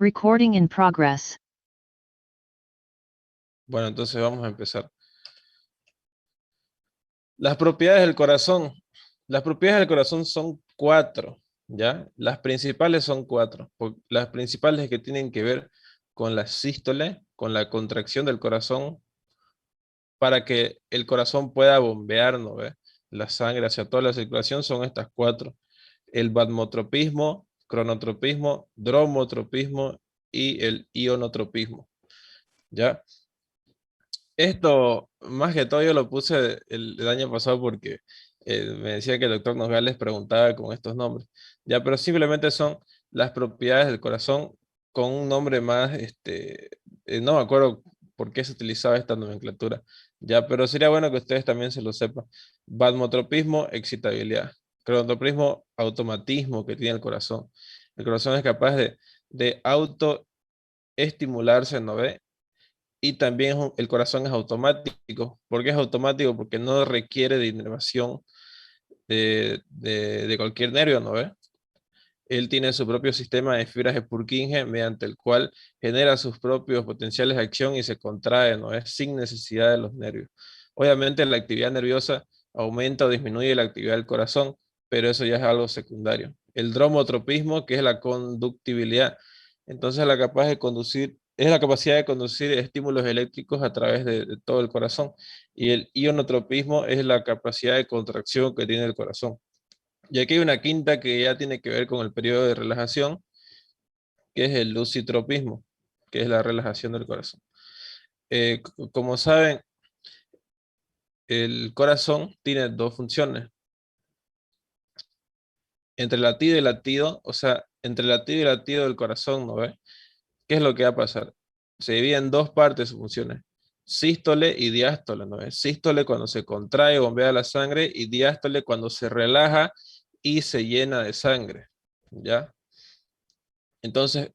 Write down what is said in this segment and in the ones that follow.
Recording in progress. Bueno, entonces vamos a empezar. Las propiedades del corazón. Las propiedades del corazón son 4, ¿ya? Las principales son 4. Las principales que tienen que ver con la sístole, con la contracción del corazón, para que el corazón pueda bombear, ¿no ve? La sangre hacia toda la circulación son estas 4. El vasmotropismo, cronotropismo, dromotropismo y el ionotropismo, ¿ya? Esto, más que todo, yo lo puse el año pasado porque me decía que el doctor Nogales preguntaba con estos nombres. Ya, pero simplemente son las propiedades del corazón con un nombre más, no me acuerdo por qué se utilizaba esta nomenclatura. Ya, pero sería bueno que ustedes también se lo sepan. Vasmotropismo, excitabilidad. Cronotropismo, automatismo que tiene el corazón. El corazón es capaz de autoestimularse, ¿no ve? Y también el corazón es automático. ¿Por qué es automático? Porque no requiere de inervación de cualquier nervio, ¿no ve? Él tiene su propio sistema de fibras de Purkinje mediante el cual genera sus propios potenciales de acción y se contrae, ¿no es? Sin necesidad de los nervios. Obviamente la actividad nerviosa aumenta o disminuye la actividad del corazón, pero eso ya es algo secundario. El dromotropismo, que es la conductibilidad, entonces es la capacidad de conducir estímulos eléctricos a través de todo el corazón. Y el ionotropismo es la capacidad de contracción que tiene el corazón. Y aquí hay una quinta que ya tiene que ver con el periodo de relajación, que es el lucitropismo, que es la relajación del corazón. Como saben, el corazón tiene dos funciones. Entre latido y latido, o sea, entre latido y latido del corazón, ¿no ve? ¿Qué es lo que va a pasar? Se divide en dos partes sus funciones. Sístole y diástole, ¿no ve? Sístole cuando se contrae, bombea la sangre, y diástole cuando se relaja y se llena de sangre, ¿ya? Entonces,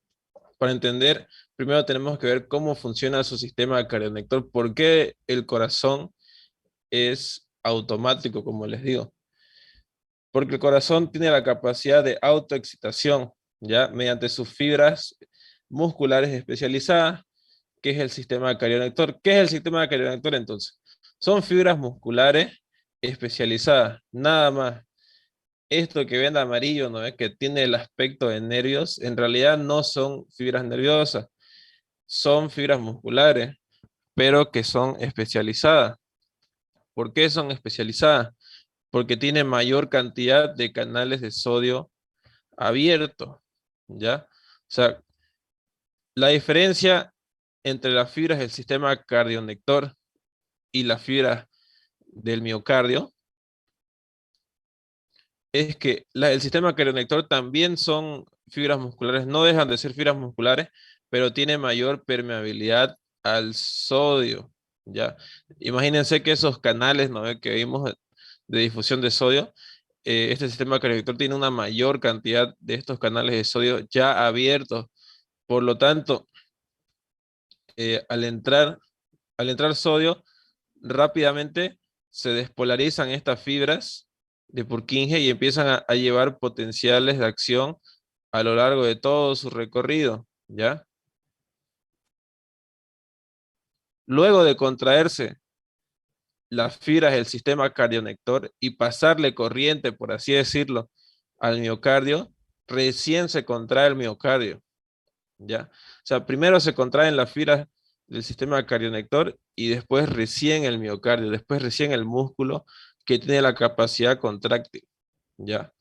para entender, primero tenemos que ver cómo funciona su sistema cardionector, por qué el corazón es automático, como les digo. Porque el corazón tiene la capacidad de autoexcitación, ¿ya? Mediante sus fibras musculares especializadas, que es el sistema cardionector. ¿Qué es el sistema cardionector entonces? Son fibras musculares especializadas, nada más. Esto que ven de amarillo, ¿no es? Que tiene el aspecto de nervios, en realidad no son fibras nerviosas, son fibras musculares, pero que son especializadas. ¿Por qué son especializadas? Porque tienen mayor cantidad de canales de sodio abiertos, ¿ya? O sea, la diferencia entre las fibras del sistema cardionector y las fibras del miocardio es que el sistema cardionector también son fibras musculares, no dejan de ser fibras musculares, pero tiene mayor permeabilidad al sodio, ¿ya? Imagínense que esos canales, ¿no? Que vimos de difusión de sodio, este sistema cardiolector tiene una mayor cantidad de estos canales de sodio ya abiertos. Por lo tanto, eh, al entrar, al entrar sodio, rápidamente se despolarizan estas fibras de Purkinje y empiezan a llevar potenciales de acción a lo largo de todo su recorrido, ¿ya? Luego de contraerse las fibras del sistema cardionector y pasarle corriente, por así decirlo, al miocardio, recién se contrae el miocardio, ¿ya? O sea, primero se contraen las fibras del sistema cardionector y después recién el miocardio, después recién el músculo que tiene la capacidad contráctil, ¿ya?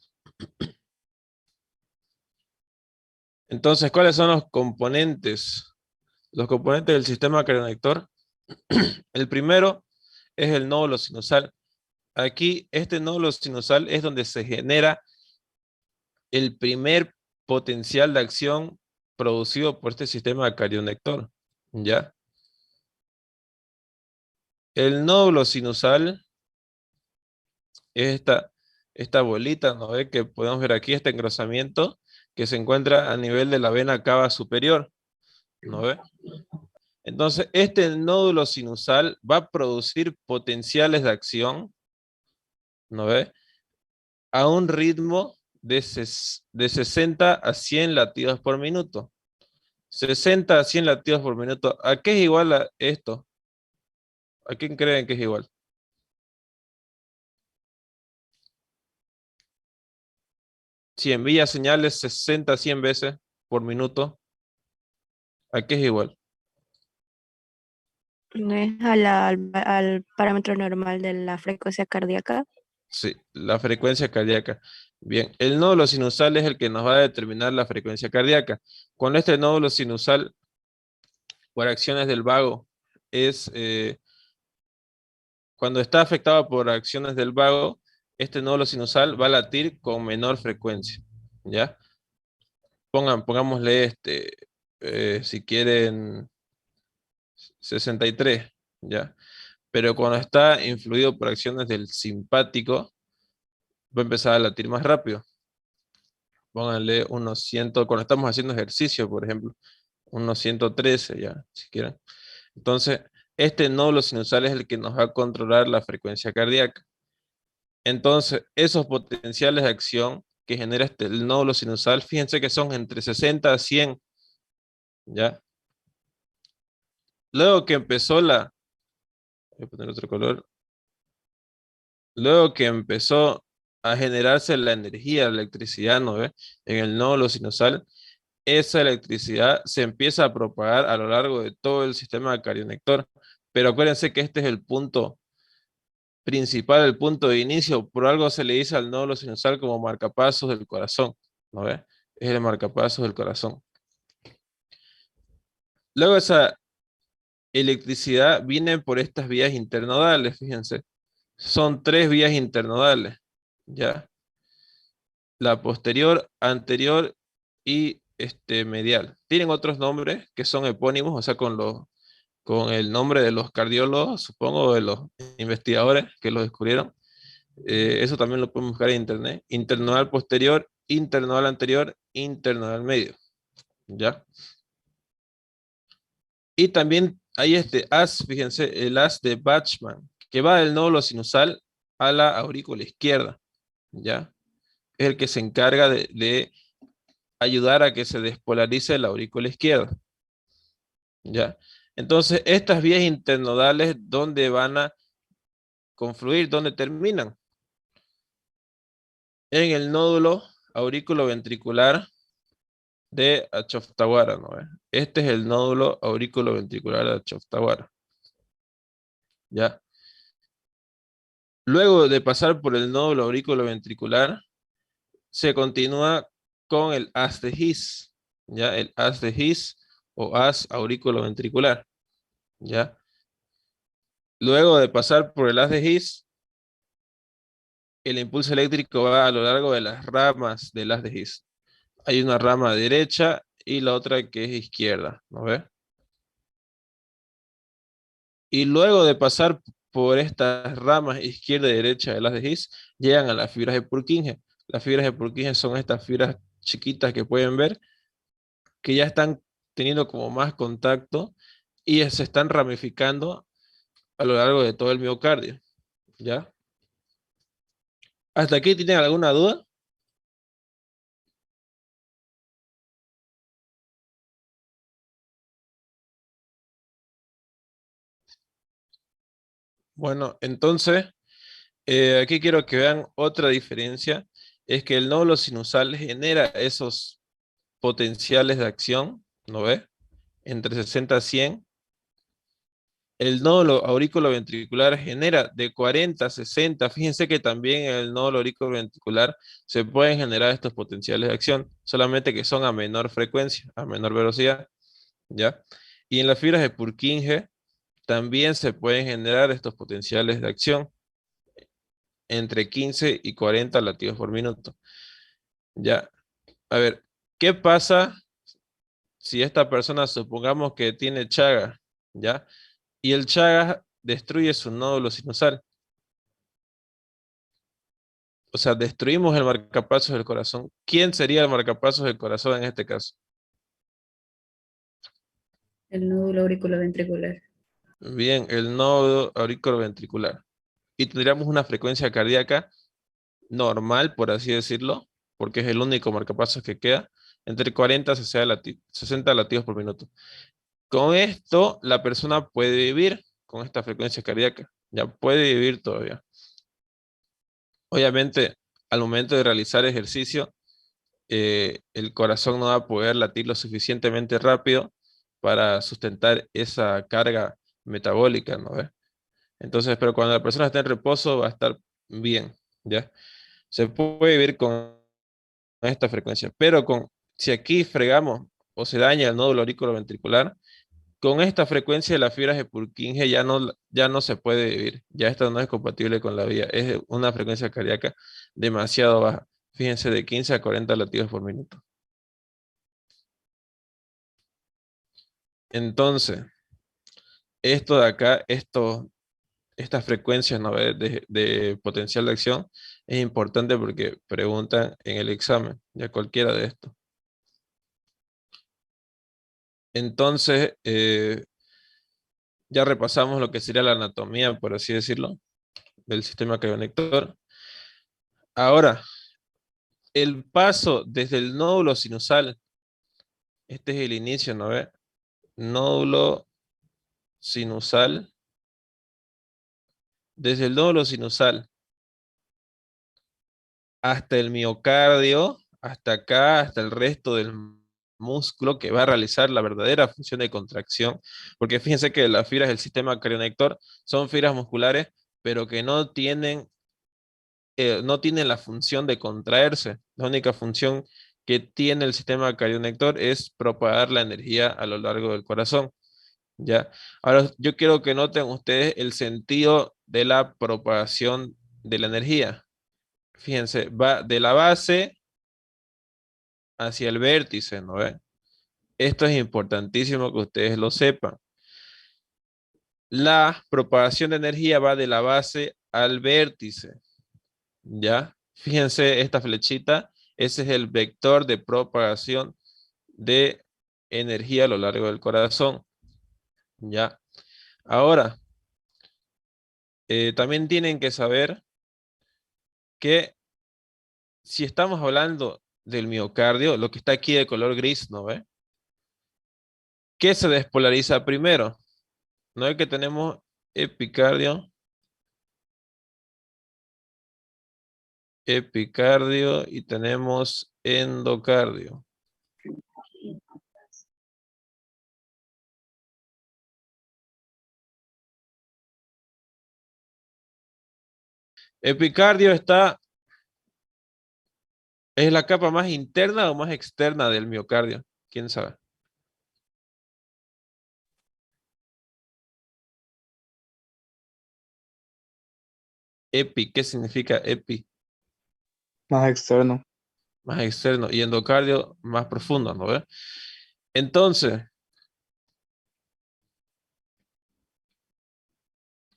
Entonces, ¿cuáles son los componentes? Los componentes del sistema cardionector. El primero es el nódulo sinusal. Aquí, este nódulo sinusal es donde se genera el primer potencial de acción producido por este sistema cardionector, ¿ya? El nódulo sinusal es esta bolita, ¿no ve? Que podemos ver aquí, este engrosamiento que se encuentra a nivel de la vena cava superior, ¿no ve? Entonces, este nódulo sinusal va a producir potenciales de acción, ¿no ve? A un ritmo de 60 a 100 latidos por minuto, 60 a 100 latidos por minuto. ¿A qué es igual a esto? ¿A quién creen que es igual? Si envía señales 60 a 100 veces por minuto, ¿a qué es igual? No es al parámetro normal de la frecuencia cardíaca. Sí, la frecuencia cardíaca. Bien, el nódulo sinusal es el que nos va a determinar la frecuencia cardíaca. Con este nódulo sinusal, por acciones del vago, es cuando está afectado por acciones del vago, este nódulo sinusal va a latir con menor frecuencia. ¿Ya? Pongámosle si quieren, 63, ¿ya? Pero cuando está influido por acciones del simpático, va a empezar a latir más rápido. Pónganle unos 100, cuando estamos haciendo ejercicio, por ejemplo, unos 113 ya, si quieren. Entonces, este nódulo sinusal es el que nos va a controlar la frecuencia cardíaca. Entonces, esos potenciales de acción que genera el nódulo sinusal, fíjense que son entre 60 a 100, ¿ya? Luego que empezó voy a poner otro color. Luego que empezó a generarse la energía, la electricidad, ¿no ve? En el nódulo sinusal, esa electricidad se empieza a propagar a lo largo de todo el sistema cardionector. Pero acuérdense que este es el punto principal, el punto de inicio. Por algo se le dice al nódulo sinusal como marcapasos del corazón, ¿no ve? Es el marcapasos del corazón. Luego esa electricidad viene por estas vías internodales, fíjense. Son tres vías internodales, ¿ya? La posterior, anterior y medial. Tienen otros nombres que son epónimos, o sea, con el nombre de los cardiólogos, supongo, de los investigadores que lo descubrieron. Eso también lo podemos buscar en internet. Internodal posterior, internodal anterior, internodal medio. ¿Ya? Y también hay este haz, fíjense, el haz de Bachmann, que va del nódulo sinusal a la aurícula izquierda. ¿Ya? Es el que se encarga de ayudar a que se despolarice la aurícula izquierda. ¿Ya? Entonces, estas vías internodales, ¿dónde van a confluir? ¿Dónde terminan? En el nódulo aurículo-ventricular de Achoftawara, ¿no? Este es el nódulo aurículo-ventricular de Achoftawara. ¿Ya? Luego de pasar por el nódulo aurículo-ventricular, se continúa con el haz de His, ¿ya? El haz de His o haz aurículo-ventricular, ¿ya? Luego de pasar por el haz de His, el impulso eléctrico va a lo largo de las ramas del haz de His. Hay una rama derecha y la otra que es izquierda, ¿no ve? Y luego de pasar por estas ramas izquierda y derecha de las de His, llegan a las fibras de Purkinje. Las fibras de Purkinje son estas fibras chiquitas que pueden ver, que ya están teniendo como más contacto y se están ramificando a lo largo de todo el miocardio, ¿ya? ¿Hasta aquí tienen alguna duda? Bueno, entonces, aquí quiero que vean otra diferencia, es que el nódulo sinusal genera esos potenciales de acción, ¿no ve? Entre 60 a 100. El nódulo auriculoventricular genera de 40 a 60. Fíjense que también en el nódulo auriculoventricular se pueden generar estos potenciales de acción, solamente que son a menor frecuencia, a menor velocidad, ¿ya? Y en las fibras de Purkinje también se pueden generar estos potenciales de acción entre 15 y 40 latidos por minuto, ¿ya? A ver, ¿qué pasa si esta persona supongamos que tiene Chagas, ¿ya? Y el Chagas destruye su nódulo sinusal. O sea, destruimos el marcapasos del corazón. ¿Quién sería el marcapasos del corazón en este caso? El nódulo auriculoventricular. Bien, el nodo auriculoventricular. Y tendríamos una frecuencia cardíaca normal, por así decirlo, porque es el único marcapasos que queda, entre 40 a 60 latidos por minuto. Con esto, la persona puede vivir con esta frecuencia cardíaca, ya puede vivir todavía. Obviamente, al momento de realizar ejercicio, el corazón no va a poder latir lo suficientemente rápido para sustentar esa carga metabólica, ¿no ve? Entonces, pero cuando la persona está en reposo va a estar bien, ¿ya? Se puede vivir con esta frecuencia, pero si aquí fregamos o se daña el nódulo auriculoventricular, con esta frecuencia de las fibras de Purkinje ya no se puede vivir, ya esta no es compatible con la vida, es una frecuencia cardíaca demasiado baja, fíjense, de 15 a 40 latidos por minuto. Entonces, esto de acá, estas frecuencias, ¿no?, de potencial de acción es importante porque preguntan en el examen, ya cualquiera de estos. Entonces, ya repasamos lo que sería la anatomía, por así decirlo, del sistema cardionector. Ahora, el paso desde el nódulo sinusal, este es el inicio, ¿no ve? Nódulo sinusal, desde el nódulo sinusal hasta el miocardio, hasta acá, hasta el resto del músculo que va a realizar la verdadera función de contracción, porque fíjense que las fibras del sistema cardionector son fibras musculares, pero que no tienen la función de contraerse. La única función que tiene el sistema cardionector es propagar la energía a lo largo del corazón, ¿ya? Ahora, yo quiero que noten ustedes el sentido de la propagación de la energía. Fíjense, va de la base hacia el vértice, ¿no ven? Esto es importantísimo que ustedes lo sepan. La propagación de energía va de la base al vértice, ¿ya? Fíjense esta flechita, ese es el vector de propagación de energía a lo largo del corazón, ¿ya? Ahora, también tienen que saber que si estamos hablando del miocardio, lo que está aquí de color gris, ¿no ve? ¿Qué se despolariza primero? ¿No es que tenemos epicardio, epicardio y tenemos endocardio? Epicardio es la capa más interna o más externa del miocardio. ¿Quién sabe? Epi, ¿qué significa epi? Más externo. Más externo. Y endocardio más profundo, ¿no ve? Entonces,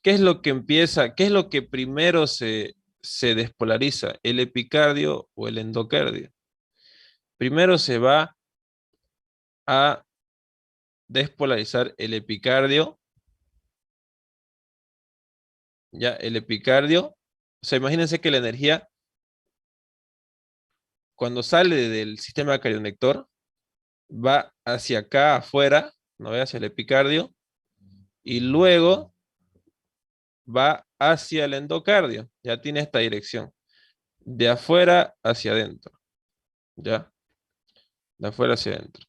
¿qué es lo que empieza? ¿Qué es lo que primero se despolariza? ¿El epicardio o el endocardio? Primero se va a despolarizar el epicardio. Ya, el epicardio. O sea, imagínense que la energía, cuando sale del sistema cardionector, va hacia acá afuera, no ve, hacia el epicardio, y luego va hacia el endocardio. Ya tiene esta dirección. De afuera hacia adentro. ¿Ya? De afuera hacia adentro.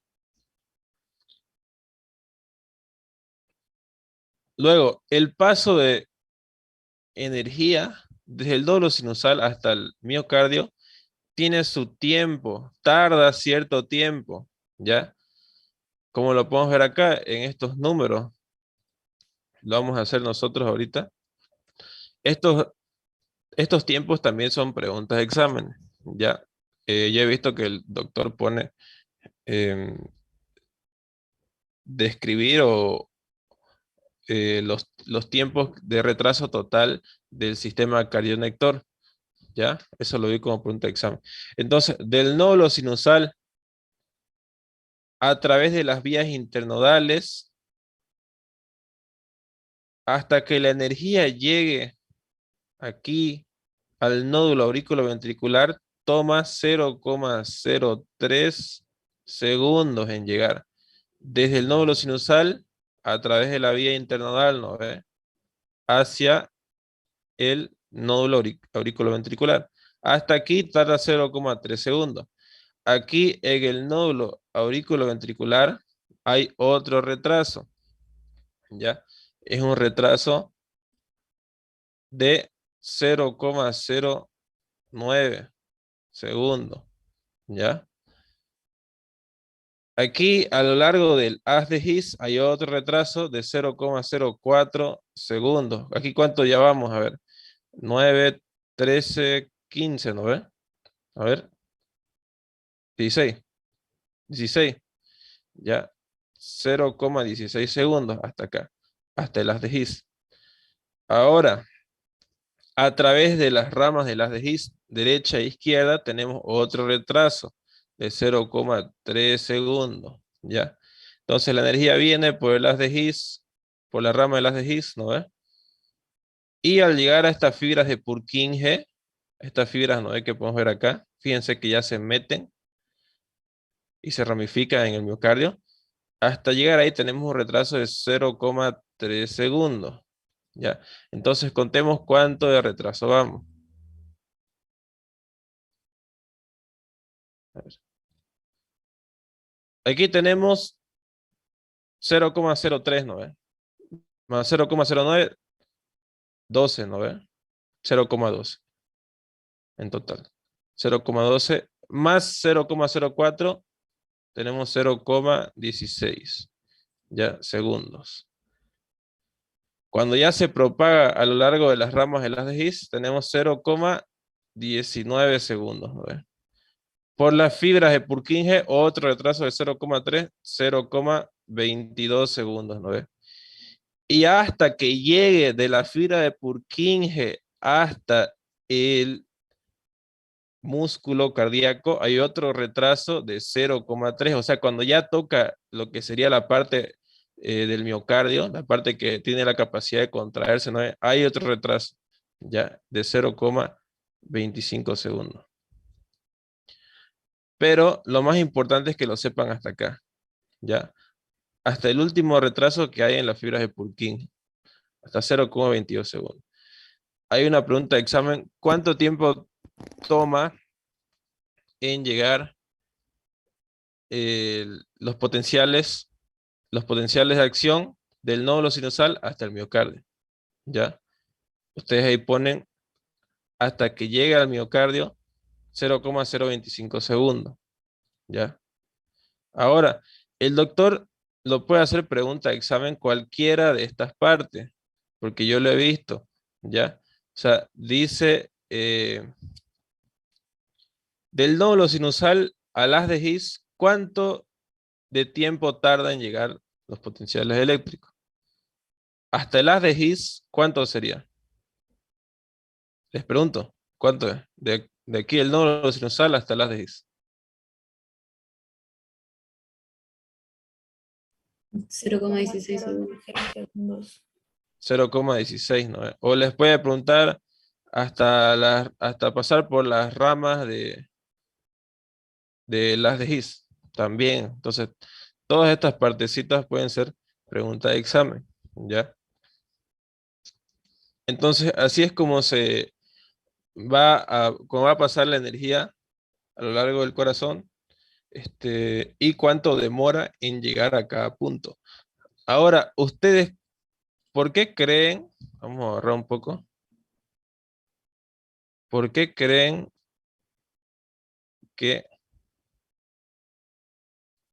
Luego, el paso de energía desde el nódulo sinusal hasta el miocardio tiene su tiempo, tarda cierto tiempo, ¿ya? Como lo podemos ver acá en estos números, lo vamos a hacer nosotros ahorita. Estos tiempos también son preguntas de examen, ¿ya? Yo he visto que el doctor pone describir los tiempos de retraso total del sistema cardionector, ¿ya? Eso lo vi como pregunta de examen. Entonces, del nódulo sinusal a través de las vías internodales hasta que la energía llegue aquí al nódulo auriculoventricular, toma 0,03 segundos en llegar desde el nódulo sinusal a través de la vía internodal, ¿no ve? Hacia el nódulo auriculoventricular. Hasta aquí tarda 0,3 segundos. Aquí en el nódulo auriculoventricular hay otro retraso, ¿ya? Es un retraso de 0,09 segundos, ¿ya? Aquí a lo largo del haz de His hay otro retraso de 0,04 segundos. Aquí cuánto ya vamos a ver. 9, 13, 15, ¿no ve? A ver. 16. 16. Ya. 0,16 segundos hasta acá. Hasta el haz de His. Ahora, a través de las ramas del haz de His, derecha e izquierda, tenemos otro retraso de 0,3 segundos. ¿Ya? Entonces la energía viene por el haz de His, por la rama del haz de His, ¿no ve? Y al llegar a estas fibras de Purkinje, estas fibras, ¿no ve? Que podemos ver acá, fíjense que ya se meten y se ramifican en el miocardio. Hasta llegar ahí tenemos un retraso de 0,3 segundos. ¿Ya? Entonces contemos cuánto de retraso vamos. A ver. Aquí tenemos 0,03, ¿no ve? Más 0,09, 12, ¿no ve? 0,12 en total. 0,12 más 0,04, tenemos 0,16, ya, segundos. Cuando ya se propaga a lo largo de las ramas de las de His, tenemos 0,19 segundos, ¿no ve? Por las fibras de Purkinje, otro retraso de 0,3, 0,22 segundos, ¿no ve? Y hasta que llegue de la fibra de Purkinje hasta el músculo cardíaco, hay otro retraso de 0,3. O sea, cuando ya toca lo que sería la parte del miocardio, la parte que tiene la capacidad de contraerse, ¿no? Hay otro retraso ya de 0,25 segundos. Pero lo más importante es que lo sepan hasta acá, ¿ya? Hasta el último retraso que hay en las fibras de Purkinje, hasta 0,22 segundos. Hay una pregunta de examen: ¿cuánto tiempo toma en llegar los potenciales de acción del nódulo sinusal hasta el miocardio? ¿Ya? Ustedes ahí ponen hasta que llegue al miocardio 0,025 segundos. ¿Ya? Ahora, el doctor lo puede hacer pregunta de examen cualquiera de estas partes, porque yo lo he visto. ¿Ya? O sea, dice del nódulo sinusal al haz de His, ¿cuánto de tiempo tarda en llegar los potenciales eléctricos? Hasta el haz de His, ¿cuánto sería? Les pregunto, ¿cuánto es? De aquí el nódulo sinusal hasta el haz de His. 0,16 segundos. 0,16, ¿no? O les puede preguntar hasta pasar por las ramas de las de His también. Entonces, todas estas partecitas pueden ser preguntas de examen, ¿ya? Entonces, así es como cómo va a pasar la energía a lo largo del corazón, y cuánto demora en llegar a cada punto. Ahora, ustedes, ¿por qué creen? Vamos a ahorrar un poco. ¿Por qué creen que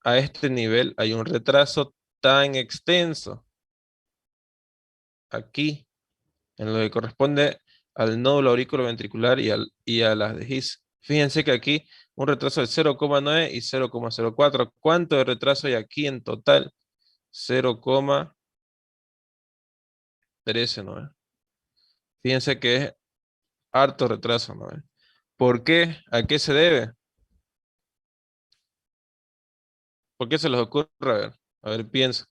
a este nivel hay un retraso tan extenso? Aquí, en lo que corresponde al nódulo auriculoventricular y a las de His. Fíjense que aquí un retraso de 0,9 y 0,04. ¿Cuánto de retraso hay aquí en total? 0,13, ¿no? Fíjense que es harto retraso, ¿no? ¿Por qué? ¿A qué se debe? ¿Por qué se les ocurre? A ver, piensa.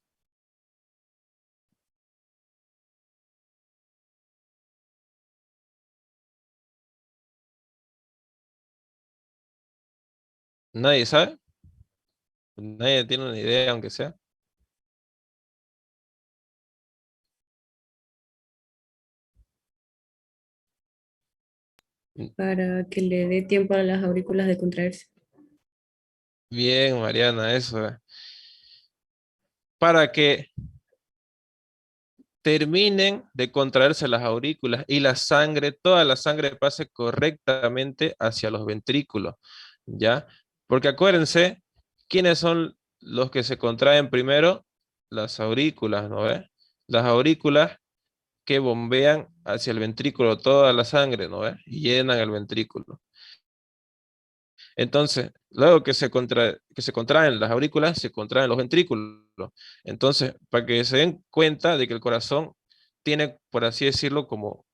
¿Nadie sabe? ¿Nadie tiene una idea, aunque sea? Para que le dé tiempo a las aurículas de contraerse. Bien, Mariana, eso. Para que terminen de contraerse las aurículas y la sangre, toda la sangre pase correctamente hacia los ventrículos, ¿ya? Porque acuérdense, ¿quiénes son los que se contraen primero? Las aurículas, ¿no ves? Las aurículas que bombean hacia el ventrículo toda la sangre, ¿no ves? Y llenan el ventrículo. Entonces, luego que se contraen las aurículas, se contraen los ventrículos. Entonces, para que se den cuenta de que el corazón tiene, por así decirlo, como,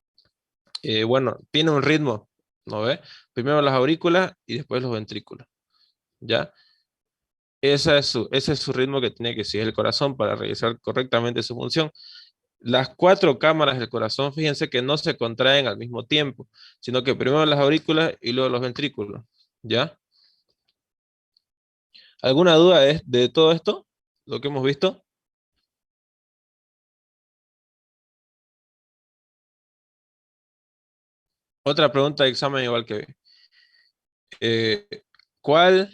bueno, tiene un ritmo, ¿no ve? Primero las aurículas y después los ventrículos, ¿ya? Ese es su ritmo que tiene que seguir el corazón para realizar correctamente su función. Las 4 cámaras del corazón, fíjense que no se contraen al mismo tiempo, sino que primero las aurículas y luego los ventrículos, ¿ya? ¿Alguna duda de todo esto? Lo que hemos visto. Otra pregunta de examen igual que eh, ¿cuál,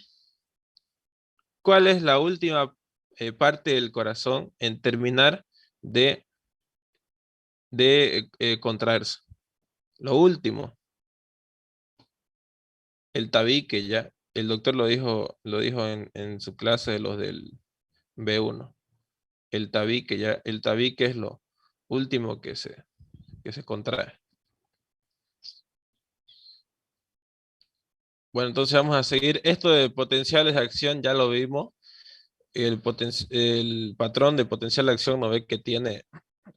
¿cuál es la última parte del corazón en terminar de contraerse? Lo último, el tabique ya. El doctor lo dijo en su clase de los del B1. El tabique ya. El tabique es lo último que se contrae. Bueno, entonces vamos a seguir. Esto de potenciales de acción ya lo vimos. El patrón de potencial de acción no ve que tiene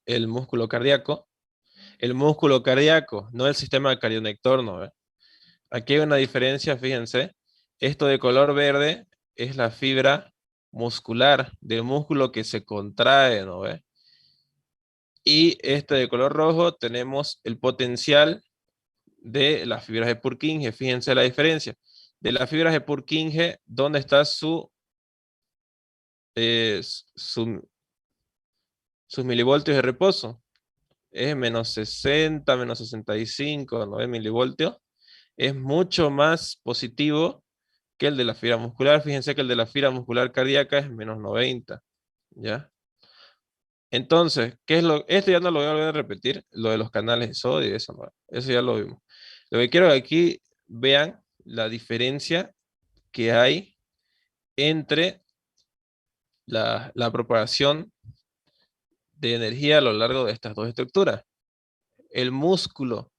el músculo cardíaco. El músculo cardíaco, no el sistema cardionector, ¿no ve? Aquí hay una diferencia, fíjense. Esto de color verde es la fibra muscular del músculo que se contrae, ¿no ve? Y este de color rojo tenemos el potencial de las fibras de Purkinje. Fíjense la diferencia. De las fibras de Purkinje, ¿dónde está eh, su, sus milivoltios de reposo? Es menos 60, menos 65, 9 milivoltios. Es mucho más positivo que el de la fibra muscular. Fíjense que el de la fibra muscular cardíaca es menos 90, ¿ya? Entonces, esto ya no lo voy a volver a repetir, lo de los canales de sodio, eso, eso ya lo vimos. Lo que quiero que aquí vean la diferencia que hay entre la propagación de energía a lo largo de estas dos estructuras. El músculo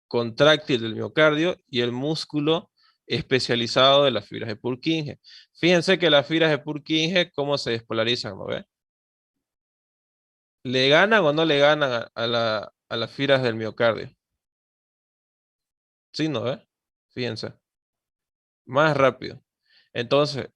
contráctil del miocardio y el músculo especializado de las fibras de Purkinje. Fíjense que las fibras de Purkinje, ¿cómo se despolarizan? ¿No ve? ¿Le ganan o no le ganan a las fibras del miocardio? Sí, ¿no ve? Fíjense. Más rápido. Entonces,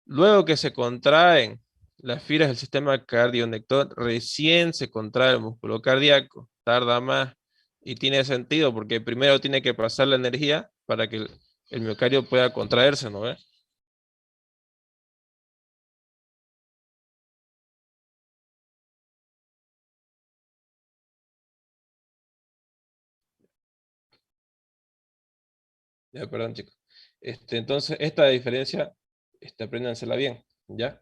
luego que se contraen las fibras del sistema cardionector, recién se contrae el músculo cardíaco. Tarda más. Y tiene sentido porque primero tiene que pasar la energía para que el miocardio pueda contraerse, ¿no ve? Ya, perdón, chicos. Entonces, esta diferencia, apréndansela bien, ¿ya?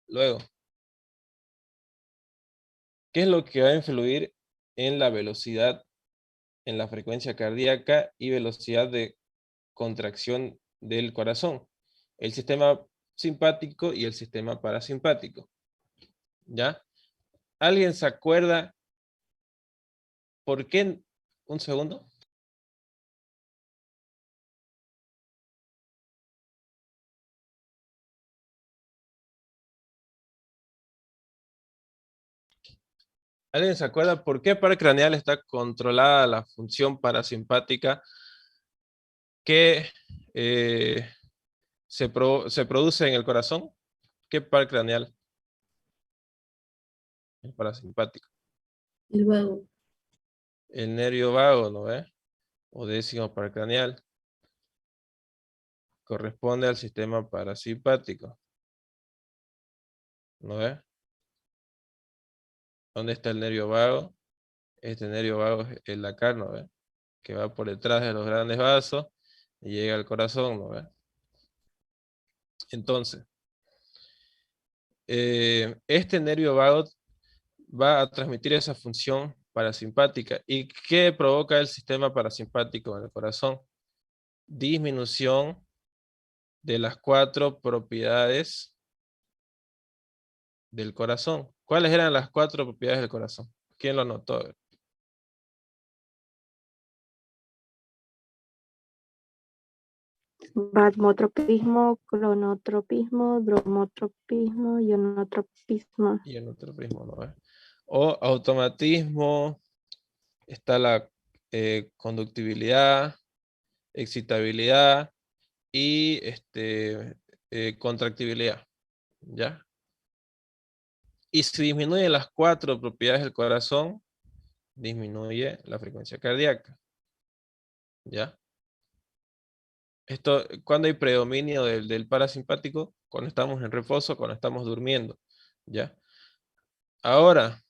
Luego, ¿qué es lo que va a influir en la velocidad, en la frecuencia cardíaca y velocidad de contracción del corazón? El sistema simpático y el sistema parasimpático, ¿ya? ¿Alguien se acuerda por qué? Un segundo. ¿Alguien se acuerda por qué paracraneal está controlada la función parasimpática que se produce en el corazón? ¿Qué par craneal? El parasimpático. El vago. El nervio vago, ¿no ve? O décimo par craneal. corresponde al sistema parasimpático. ¿No ves? ¿Dónde está el nervio vago? Este nervio vago es el acá, ¿no ves? Que va por detrás de los grandes vasos y llega al corazón, ¿no ves? Entonces, este nervio vago va a transmitir esa función parasimpática. ¿Y qué provoca el sistema parasimpático en el corazón? Disminución de las 4 propiedades del corazón. ¿Cuáles eran las 4 propiedades del corazón? ¿Quién lo notó? Vasmotropismo, cronotropismo, dromotropismo, ionotropismo. Y en otro prisma, ¿no ves? O automatismo, está la conductibilidad, excitabilidad y contractibilidad. ¿Ya? Y si disminuyen las 4 propiedades del corazón, disminuye la frecuencia cardíaca. ¿Ya? Esto, cuando hay predominio del parasimpático, cuando estamos en reposo, cuando estamos durmiendo. ¿Ya? Ahora,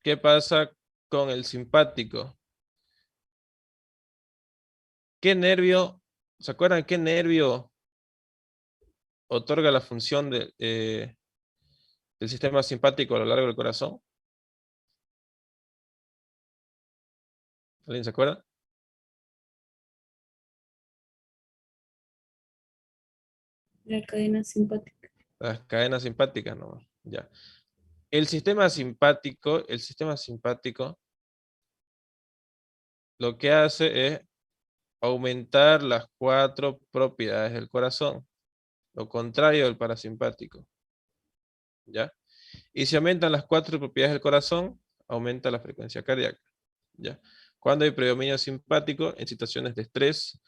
¿qué pasa con el simpático? ¿Qué nervio, se acuerdan qué nervio otorga la función del sistema simpático a lo largo del corazón? ¿Alguien se acuerda? La cadena simpática. Las cadenas simpáticas, no. Ya. El sistema simpático lo que hace es aumentar las 4 propiedades del corazón. Lo contrario del parasimpático. ¿Ya? Y si aumentan las 4 propiedades del corazón, aumenta la frecuencia cardíaca. ¿Ya? Cuando hay predominio simpático, en situaciones de estrés,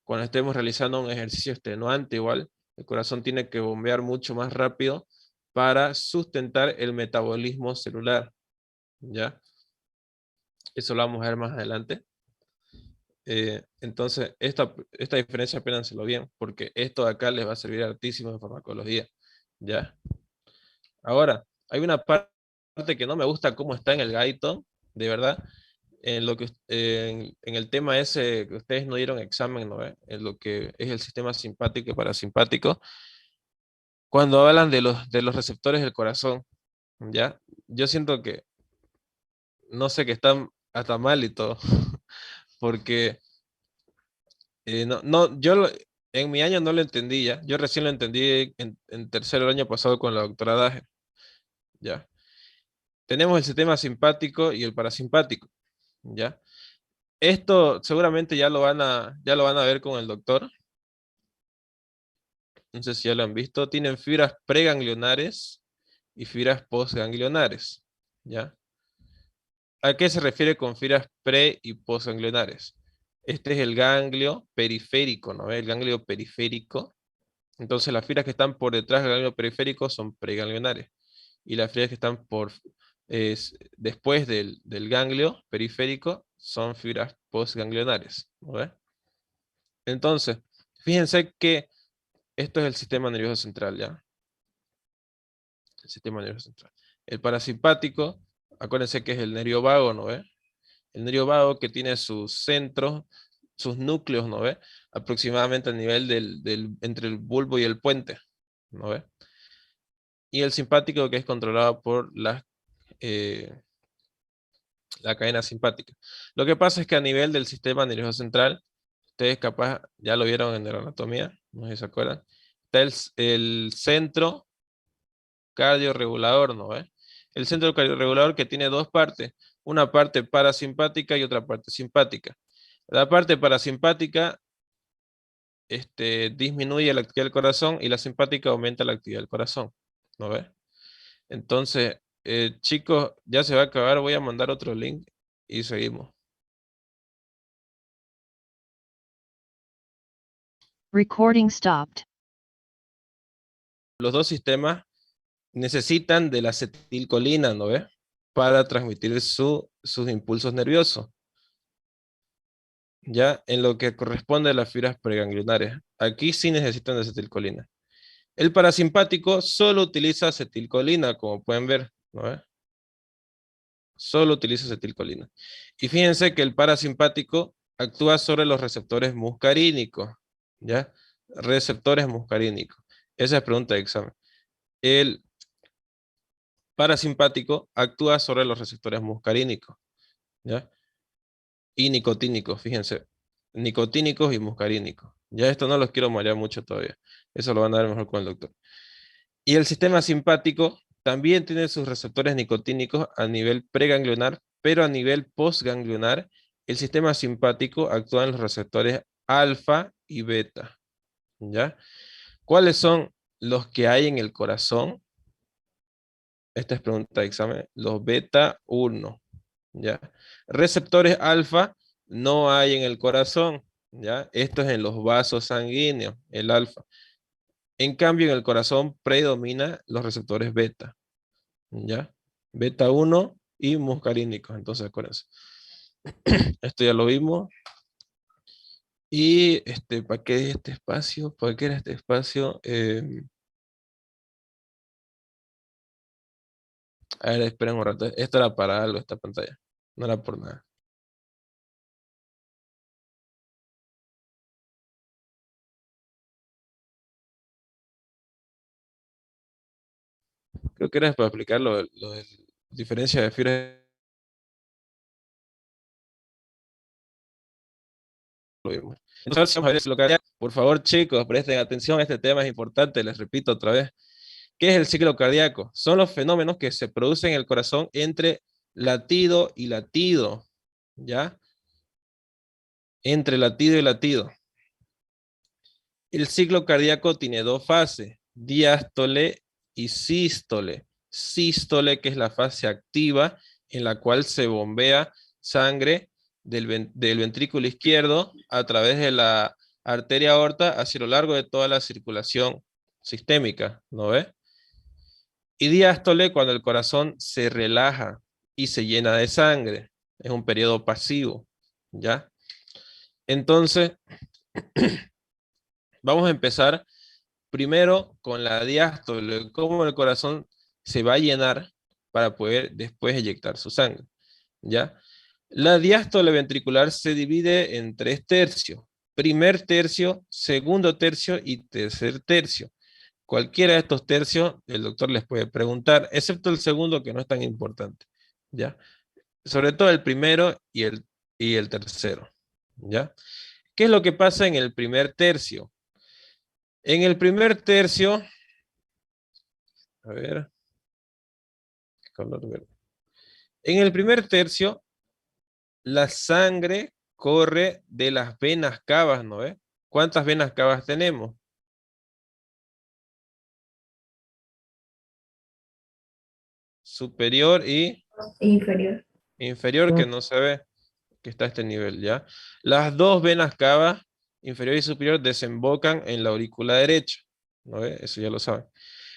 cuando estemos realizando un ejercicio extenuante igual, el corazón tiene que bombear mucho más rápido para sustentar el metabolismo celular. ¿Ya? Eso lo vamos a ver más adelante. Entonces, esta diferencia apéndanselo bien, porque esto de acá les va a servir hartísimo en farmacología. ¿Ya? Ahora, hay una parte que no me gusta cómo está en el Guyton, de verdad, en el tema ese que ustedes no dieron examen, ¿no? En lo que es el sistema simpático y parasimpático, cuando hablan de los receptores del corazón, ¿ya? Yo siento que, no sé, que están hasta mal y todo, porque en mi año no lo entendí ya, yo recién lo entendí en tercero el año pasado con la doctora Daje, ¿ya? Tenemos el sistema simpático y el parasimpático, ¿ya? Esto seguramente ya lo van a ver con el doctor. No sé si ya lo han visto. Tienen fibras preganglionares y fibras postganglionares. ¿Ya? ¿A qué se refiere con fibras pre y postganglionares? Este es el ganglio periférico, ¿no? El ganglio periférico. Entonces las fibras que están por detrás del ganglio periférico son preganglionares. Y las fibras que están después del ganglio periférico son fibras postganglionares. ¿No ve? Entonces, fíjense que esto es el sistema nervioso central, ¿ya? El sistema nervioso central. El parasimpático, acuérdense que es el nervio vago, ¿no ve? El nervio vago que tiene sus centros, sus núcleos, ¿no ve? Aproximadamente a nivel entre el bulbo y el puente, ¿no ve? Y el simpático que es controlado por la cadena simpática. Lo que pasa es que a nivel del sistema nervioso central, ustedes capaz ya lo vieron en neuroanatomía, no sé si se acuerdan, está el centro cardiorregulador, ¿no ve? El centro cardiorregulador que tiene 2 partes, una parte parasimpática y otra parte simpática. La parte parasimpática disminuye la actividad del corazón y la simpática aumenta la actividad del corazón, ¿no ve? Entonces, chicos, ya se va a acabar, voy a mandar otro link y seguimos. Recording stopped. Los dos sistemas necesitan de la acetilcolina, ¿no ve? Para transmitir sus impulsos nerviosos. ya en lo que corresponde a las fibras preganglionares. Aquí sí necesitan de acetilcolina. El parasimpático solo utiliza acetilcolina, como pueden ver, ¿no ve? Solo utiliza acetilcolina. Y fíjense que el parasimpático actúa sobre los receptores muscarínicos, ¿ya? Receptores muscarínicos. Esa es pregunta de examen. El parasimpático actúa sobre los receptores muscarínicos, ¿ya? Y nicotínicos, fíjense. Nicotínicos y muscarínicos. Ya esto no los quiero marear mucho todavía. Eso lo van a dar mejor con el doctor. Y el sistema simpático también tiene sus receptores nicotínicos a nivel preganglionar, pero a nivel postganglionar, el sistema simpático actúa en los receptores alfa y beta, ¿ya? ¿Cuáles son los que hay en el corazón? Esta es pregunta de examen. Los beta 1, ¿ya? Receptores alfa no hay en el corazón, ¿ya? Esto es en los vasos sanguíneos, el alfa. En cambio, en el corazón predomina los receptores beta, ¿ya? Beta 1 y muscarínicos, entonces acuérdense. Esto ya lo vimos. Y ¿para qué este espacio? ¿Para qué era este espacio? A ver, esperen un rato. Esto era para algo, esta pantalla. No era por nada. Creo que era para explicar lo de diferencia de fibras. Lo vimos. Entonces, vamos a ver el ciclo cardíaco. Por favor, chicos, presten atención. Este tema es importante. Les repito otra vez. ¿Qué es el ciclo cardíaco? Son los fenómenos que se producen en el corazón entre latido y latido, ¿ya? Entre latido y latido. El ciclo cardíaco tiene dos fases, diástole y sístole. Sístole, que es la fase activa en la cual se bombea sangre del ventrículo izquierdo a través de la arteria aorta hacia lo largo de toda la circulación sistémica, ¿no ve? Y diástole, cuando el corazón se relaja y se llena de sangre. Es un periodo pasivo, ¿ya? Entonces, vamos a empezar primero con la diástole, cómo el corazón se va a llenar para poder después eyectar su sangre, ¿ya? La diástole ventricular se divide en 3 tercios. Primer tercio, segundo tercio y tercer tercio. Cualquiera de estos tercios, el doctor les puede preguntar, excepto el segundo, que no es tan importante, ¿ya? Sobre todo el primero y el tercero, ¿ya? ¿Qué es lo que pasa en el primer tercio? En el primer tercio, a ver, color verde. En el primer tercio, la sangre corre de las venas cavas, ¿no ve? ¿Cuántas venas cavas tenemos? Superior y Inferior. inferior, que no se ve, que está a este nivel, ¿ya? Las dos venas cavas, inferior y superior, desembocan en la aurícula derecha, ¿no ve? Eso ya lo saben.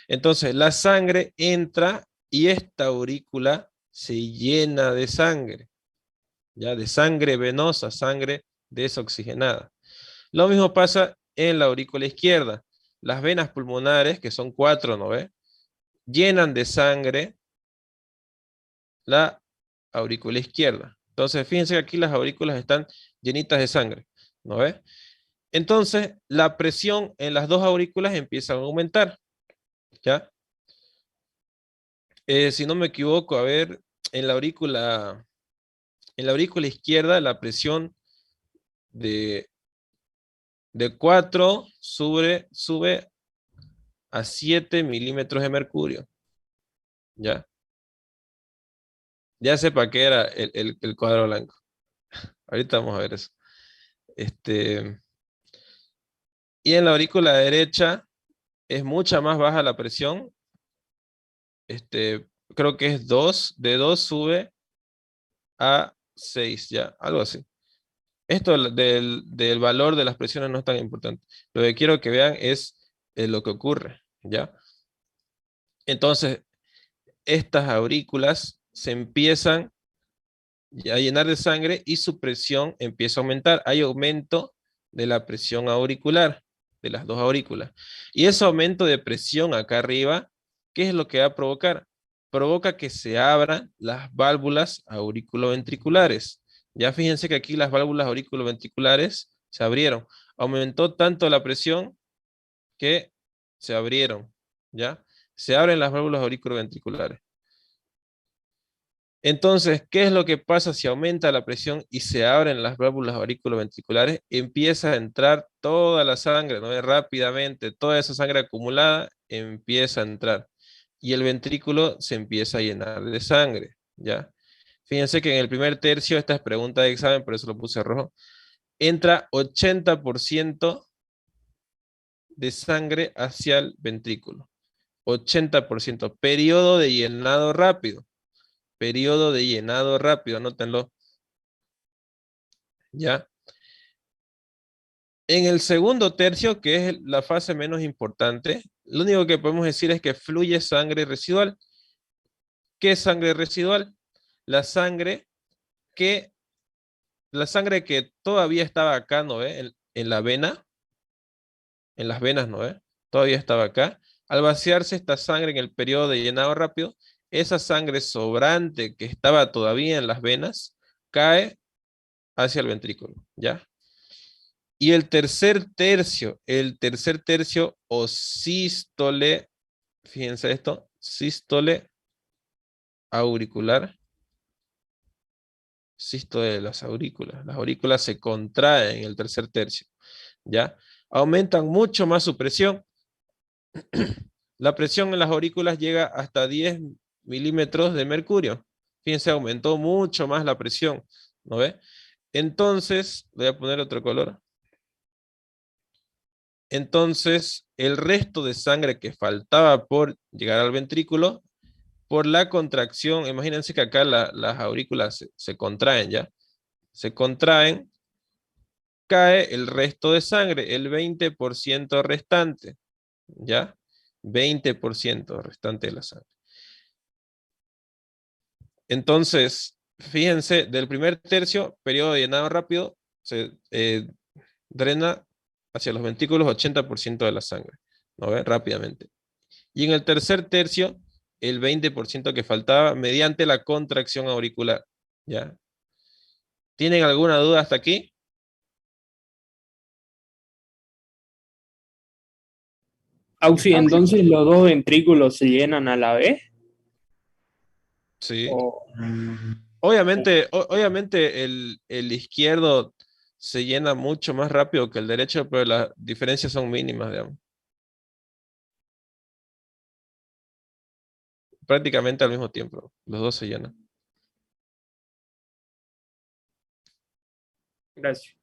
Entonces, la sangre entra y esta aurícula se llena de sangre, ¿ya? De sangre venosa, sangre desoxigenada. Lo mismo pasa en la aurícula izquierda. Las venas pulmonares, que son 4, ¿no ve? Llenan de sangre la aurícula izquierda. Entonces, fíjense que aquí las aurículas están llenitas de sangre, ¿no ve? Entonces, la presión en las dos aurículas empieza a aumentar, ¿ya? Si no me equivoco, a ver, en la aurícula izquierda, la presión de 4 sube a 7 milímetros de mercurio, ¿ya? Ya sepa qué era el cuadro blanco. Ahorita vamos a ver eso. Y en la aurícula derecha es mucha más baja la presión. Creo que es 2. De 2 sube a 6, ya, algo así. Esto del valor de las presiones no es tan importante. Lo que quiero que vean es lo que ocurre, ¿ya? Entonces, estas aurículas se empiezan a llenar de sangre y su presión empieza a aumentar. Hay aumento de la presión auricular, de las dos aurículas. Y ese aumento de presión acá arriba, ¿qué es lo que va a provocar? Provoca que se abran las válvulas auriculoventriculares. Ya fíjense que aquí las válvulas auriculoventriculares se abrieron. Aumentó tanto la presión que se abrieron, ¿ya? Se abren las válvulas auriculoventriculares. Entonces, ¿qué es lo que pasa si aumenta la presión y se abren las válvulas auriculoventriculares? Empieza a entrar toda la sangre, ¿no? Rápidamente, toda esa sangre acumulada empieza a entrar. Y el ventrículo se empieza a llenar de sangre, ¿ya? Fíjense que en el primer tercio, esta es pregunta de examen, por eso lo puse rojo, entra 80% de sangre hacia el ventrículo. 80%. Periodo de llenado rápido. Periodo de llenado rápido, anótenlo. ¿Ya? En el segundo tercio, que es la fase menos importante, lo único que podemos decir es que fluye sangre residual. ¿Qué es sangre residual? La sangre que todavía estaba acá, ¿no ve? En la vena, en las venas, ¿no ve? Todavía estaba acá. Al vaciarse esta sangre en el periodo de llenado rápido, esa sangre sobrante que estaba todavía en las venas, cae hacia el ventrículo, ¿ya? Y el tercer tercio o sístole, fíjense esto, sístole auricular, sístole de las aurículas se contraen en el tercer tercio, ¿ya? Aumentan mucho más su presión. La presión en las aurículas llega hasta 10 milímetros de mercurio. Fíjense, aumentó mucho más la presión, ¿no ve? Entonces, voy a poner otro color. Entonces, el resto de sangre que faltaba por llegar al ventrículo, por la contracción, imagínense que acá las aurículas se contraen, ¿ya? Se contraen, cae el resto de sangre, el 20% restante, ¿ya? 20% restante de la sangre. Entonces, fíjense, del primer tercio, periodo de llenado rápido, se drena hacia los ventrículos 80% de la sangre, ¿no ve? Rápidamente. Y en el tercer tercio, el 20% que faltaba mediante la contracción auricular, ¿ya? ¿Tienen alguna duda hasta aquí? Auxi, entonces los dos ventrículos se llenan a la vez. Sí. O- Obviamente el izquierdo se llena mucho más rápido que el derecho, pero las diferencias son mínimas, digamos. Prácticamente al mismo tiempo, los dos se llenan. Gracias.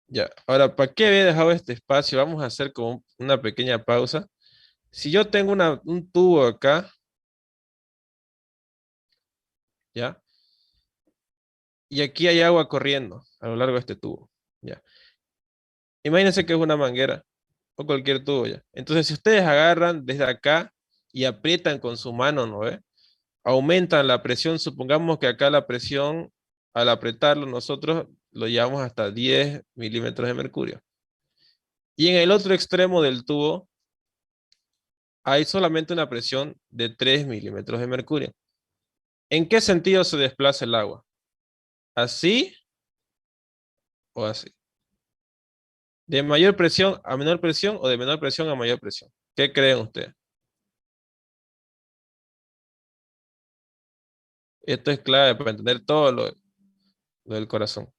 Ya, ahora, ¿para qué había dejado este espacio? Vamos a hacer como una pequeña pausa. Si yo tengo un tubo acá, ¿ya? Y aquí hay agua corriendo a lo largo de este tubo, ¿ya? Imagínense que es una manguera o cualquier tubo, ¿ya? Entonces, si ustedes agarran desde acá y aprietan con su mano, ¿no ve? Aumentan la presión, supongamos que acá la presión, al apretarlo nosotros lo llevamos hasta 10 milímetros de mercurio. Y en el otro extremo del tubo hay solamente una presión de 3 milímetros de mercurio. ¿En qué sentido se desplaza el agua? ¿Así o así? ¿De mayor presión a menor presión o de menor presión a mayor presión? ¿Qué creen ustedes? Esto es clave para entender todo lo del corazón.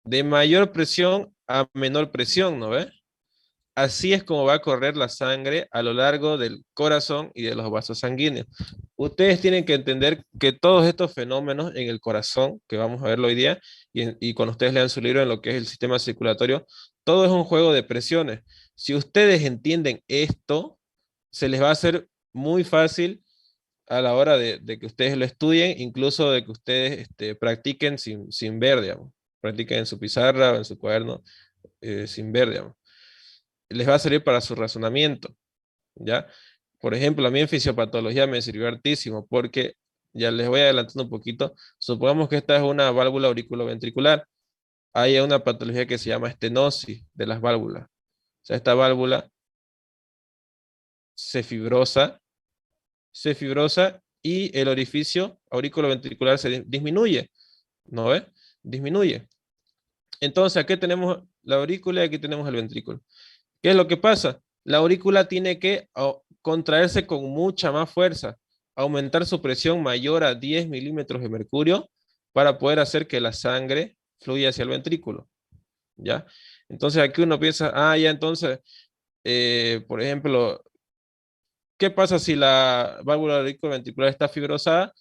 De mayor presión a menor presión, ¿no ve? Así es como va a correr la sangre a lo largo del corazón y de los vasos sanguíneos. Ustedes tienen que entender que todos estos fenómenos en el corazón, que vamos a verlo hoy día, y cuando ustedes lean su libro en lo que es el sistema circulatorio, todo es un juego de presiones. Si ustedes entienden esto, se les va a hacer muy fácil a la hora de que ustedes lo estudien, incluso de que ustedes practiquen sin ver, digamos. Practiquen en su pizarra o en su cuaderno sin ver, digamos. Les va a servir para su razonamiento, ¿ya? Por ejemplo, a mí en fisiopatología me sirvió hartísimo porque Ya les voy adelantando un poquito. Supongamos que esta es una válvula auriculoventricular. Hay una patología que se llama estenosis de las válvulas. O sea, esta válvula se fibrosa y el orificio auriculoventricular se disminuye. ¿No ve? Disminuye. Entonces, aquí tenemos la aurícula y aquí tenemos el ventrículo. ¿Qué es lo que pasa? La aurícula tiene que contraerse con mucha más fuerza, aumentar su presión mayor a 10 milímetros de mercurio para poder hacer que la sangre fluya hacia el ventrículo. ¿Ya? Entonces aquí uno piensa, ya entonces, por ejemplo, ¿qué pasa si la válvula auriculoventricular está fibrosada?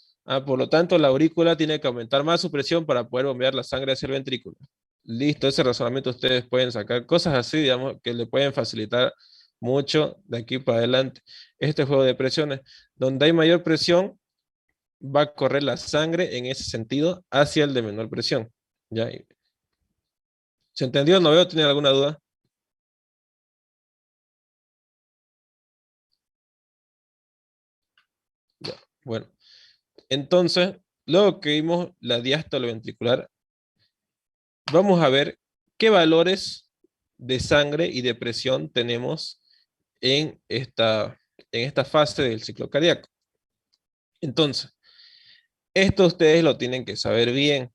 Por lo tanto, la aurícula tiene que aumentar más su presión para poder bombear la sangre hacia el ventrículo. Listo, ese razonamiento ustedes pueden sacar cosas así, digamos, que le pueden facilitar mucho de aquí para adelante. Este juego de presiones, donde hay mayor presión, va a correr la sangre en ese sentido hacia el de menor presión. ¿Ya? ¿Se entendió? ¿No veo? ¿Tienen alguna duda? Ya, bueno. Entonces, luego que vimos la diástole ventricular, vamos a ver qué valores de sangre y de presión tenemos en esta fase del ciclo cardíaco. Entonces, esto ustedes lo tienen que saber bien.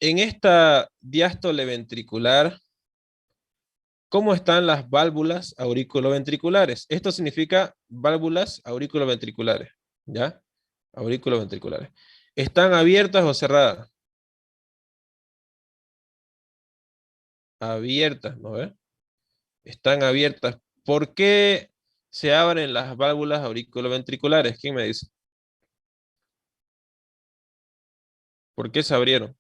En esta diástole ventricular, ¿cómo están las válvulas auriculoventriculares? Esto significa válvulas auriculoventriculares, ¿ya? Auriculoventriculares. ¿Están abiertas o cerradas? Abiertas, ¿no ves? Están abiertas. ¿Por qué se abren las válvulas auriculoventriculares? ¿Quién me dice? ¿Por qué se abrieron?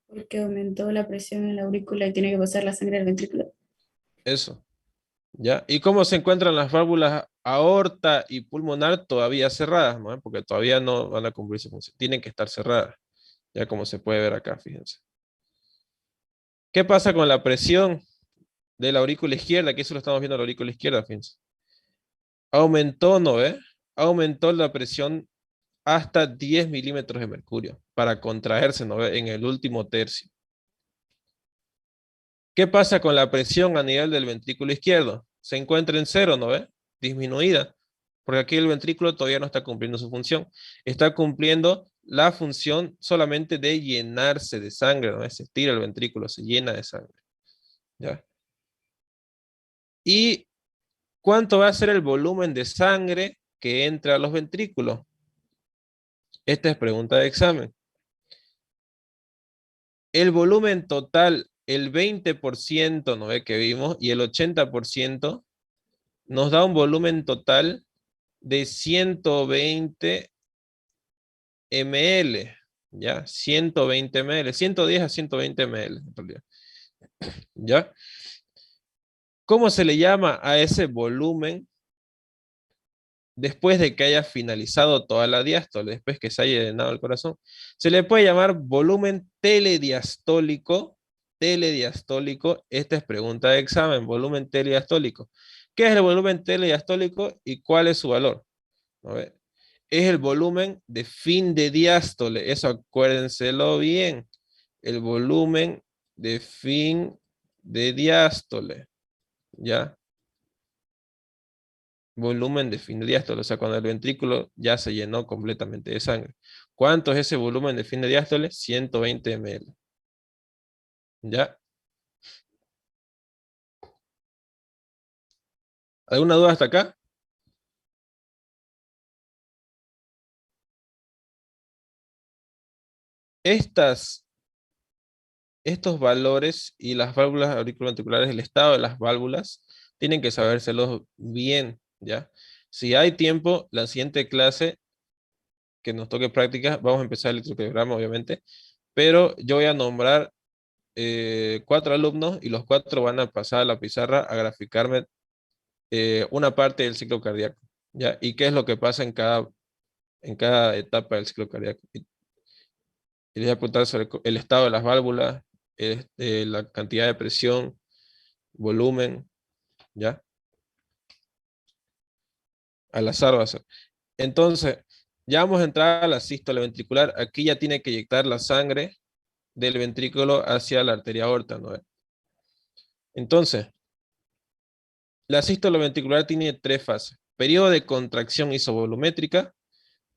Porque aumentó la presión en la aurícula y tiene que pasar la sangre al ventrículo. Eso, ¿ya? ¿Y cómo se encuentran las válvulas aorta y pulmonar todavía cerradas, ¿no? Porque todavía no van a cumplir su función. Tienen que estar cerradas, ya como se puede ver acá, fíjense. ¿Qué pasa con la presión de la aurícula izquierda? Aquí eso lo estamos viendo en la aurícula izquierda, fíjense. Aumentó, ¿no ve? Aumentó la presión hasta 10 milímetros de mercurio para contraerse, ¿no ve? En el último tercio. ¿Qué pasa con la presión a nivel del ventrículo izquierdo? Se encuentra en cero, ¿no ve? Disminuida, porque aquí el ventrículo todavía no está cumpliendo su función. Está cumpliendo la función solamente de llenarse de sangre, ¿no? Se estira el ventrículo, se llena de sangre. ¿Ya? ¿Y cuánto va a ser el volumen de sangre que entra a los ventrículos? Esta es pregunta de examen. El volumen total, el 20%, ¿no ve? Que vimos, y el 80%, nos da un volumen total de 120 ml, ¿ya? 120 ml, 110 a 120 ml, en realidad. ¿Ya? ¿Cómo se le llama a ese volumen después de que haya finalizado toda la diástole, después que se haya llenado el corazón? Se le puede llamar volumen telediastólico. Telediastólico, esta es pregunta de examen, volumen telediastólico. ¿Qué es el volumen telediastólico y cuál es su valor? A ver, es el volumen de fin de diástole, eso acuérdenselo bien, el volumen de fin de diástole, ¿ya? Volumen de fin de diástole, o sea, cuando el ventrículo ya se llenó completamente de sangre. ¿Cuánto es ese volumen de fin de diástole? 120 ml. ¿Ya? ¿Alguna duda hasta acá? Estos valores y las válvulas auriculoventriculares, el estado de las válvulas, tienen que sabérselos bien, ¿ya? Si hay tiempo, la siguiente clase que nos toque práctica, vamos a empezar el electrocardiograma, obviamente, pero yo voy a nombrar 4 alumnos y los 4 van a pasar a la pizarra a graficarme una parte del ciclo cardíaco, ¿ya? Y qué es lo que pasa en cada etapa del ciclo cardíaco. Y les voy a preguntar sobre el estado de las válvulas, la cantidad de presión, volumen, ¿ya? Al azar va a ser. Entonces, ya vamos a entrar a la sístole ventricular. Aquí ya tiene que inyectar la sangre del ventrículo hacia la arteria aorta, ¿no? Entonces, la sístole ventricular tiene 3 fases. Periodo de contracción isovolumétrica,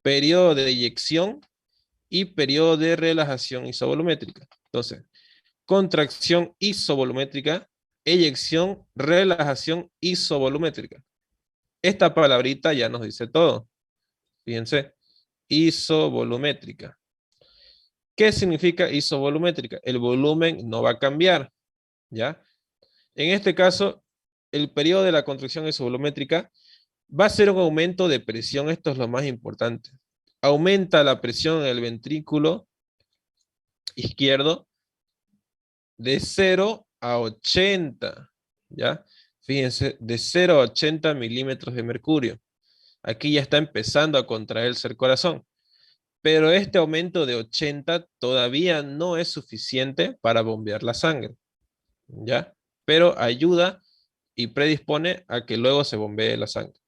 periodo de eyección y periodo de relajación isovolumétrica. Entonces, contracción isovolumétrica, eyección, relajación isovolumétrica. Esta palabrita ya nos dice todo. Fíjense, isovolumétrica. ¿Qué significa isovolumétrica? El volumen no va a cambiar, ¿ya? En este caso, el periodo de la contracción isovolumétrica va a ser un aumento de presión. Esto es lo más importante. Aumenta la presión en el ventrículo izquierdo de 0 a 80, ¿ya? Fíjense, de 0 a 80 milímetros de mercurio. Aquí ya está empezando a contraerse el corazón. Pero este aumento de 80 todavía no es suficiente para bombear la sangre, ¿ya? Pero ayuda y predispone a que luego se bombee la sangre.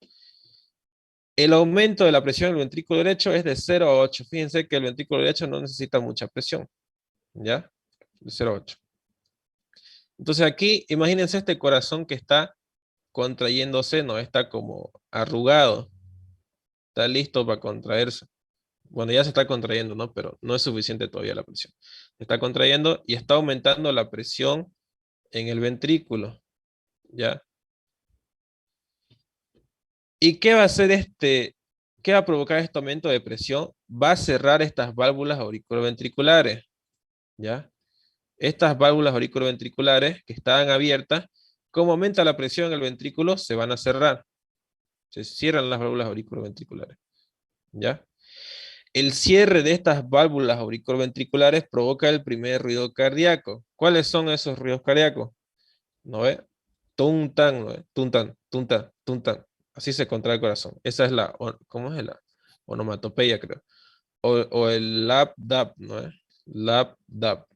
El aumento de la presión del ventrículo derecho es de 0 a 8. Fíjense que el ventrículo derecho no necesita mucha presión, ¿ya? De 0 a 8. Entonces aquí, imagínense este corazón que está contrayéndose, no está como arrugado, está listo para contraerse. Bueno, ya se está contrayendo, ¿no? Pero no es suficiente todavía la presión. Se está contrayendo y está aumentando la presión en el ventrículo, ¿ya? ¿Y qué va a hacer qué va a provocar este aumento de presión? Va a cerrar estas válvulas auriculoventriculares, ¿ya? Estas válvulas auriculoventriculares que estaban abiertas, como aumenta la presión en el ventrículo, se van a cerrar. Se cierran las válvulas auriculoventriculares, ¿ya? El cierre de estas válvulas auriculoventriculares provoca el primer ruido cardíaco. ¿Cuáles son esos ruidos cardíacos? ¿No ve? Tuntan, ¿no ve? Tuntan, tuntan, tuntan. Así se contrae el corazón. Esa es ¿cómo es la onomatopeya, creo? O el lap dap, ¿no ve? Lap dap.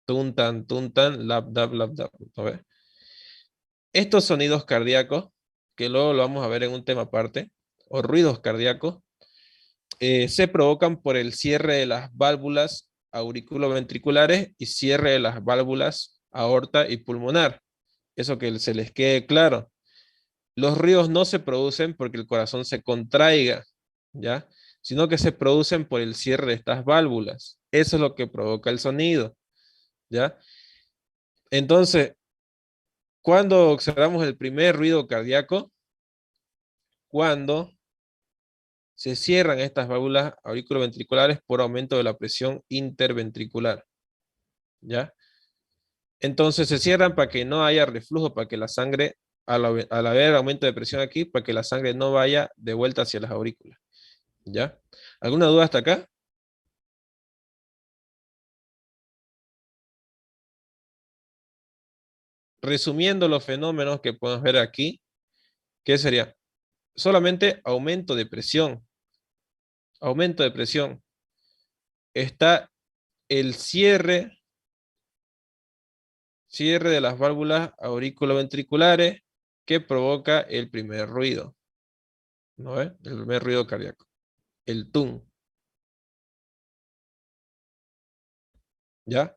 Tuntan, tuntan, lap dap, ¿no ve? Estos sonidos cardíacos, que luego lo vamos a ver en un tema aparte, o ruidos cardíacos, se provocan por el cierre de las válvulas auriculoventriculares y cierre de las válvulas aorta y pulmonar. Eso que se les quede claro. Los ruidos no se producen porque el corazón se contraiga, ¿ya? Sino que se producen por el cierre de estas válvulas. Eso es lo que provoca el sonido, ¿ya? Entonces, ¿cuándo observamos el primer ruido cardíaco? Cuando se cierran estas válvulas auriculoventriculares por aumento de la presión interventricular, ¿ya? Entonces se cierran para que no haya reflujo, para que la sangre, al haber aumento de presión aquí, para que la sangre no vaya de vuelta hacia las aurículas, ¿ya? ¿Alguna duda hasta acá? Resumiendo los fenómenos que podemos ver aquí, ¿qué sería? Solamente aumento de presión. Aumento de presión. Está el cierre de las válvulas auriculoventriculares que provoca el primer ruido. ¿No ve? El primer ruido cardíaco. El TUN. ¿Ya?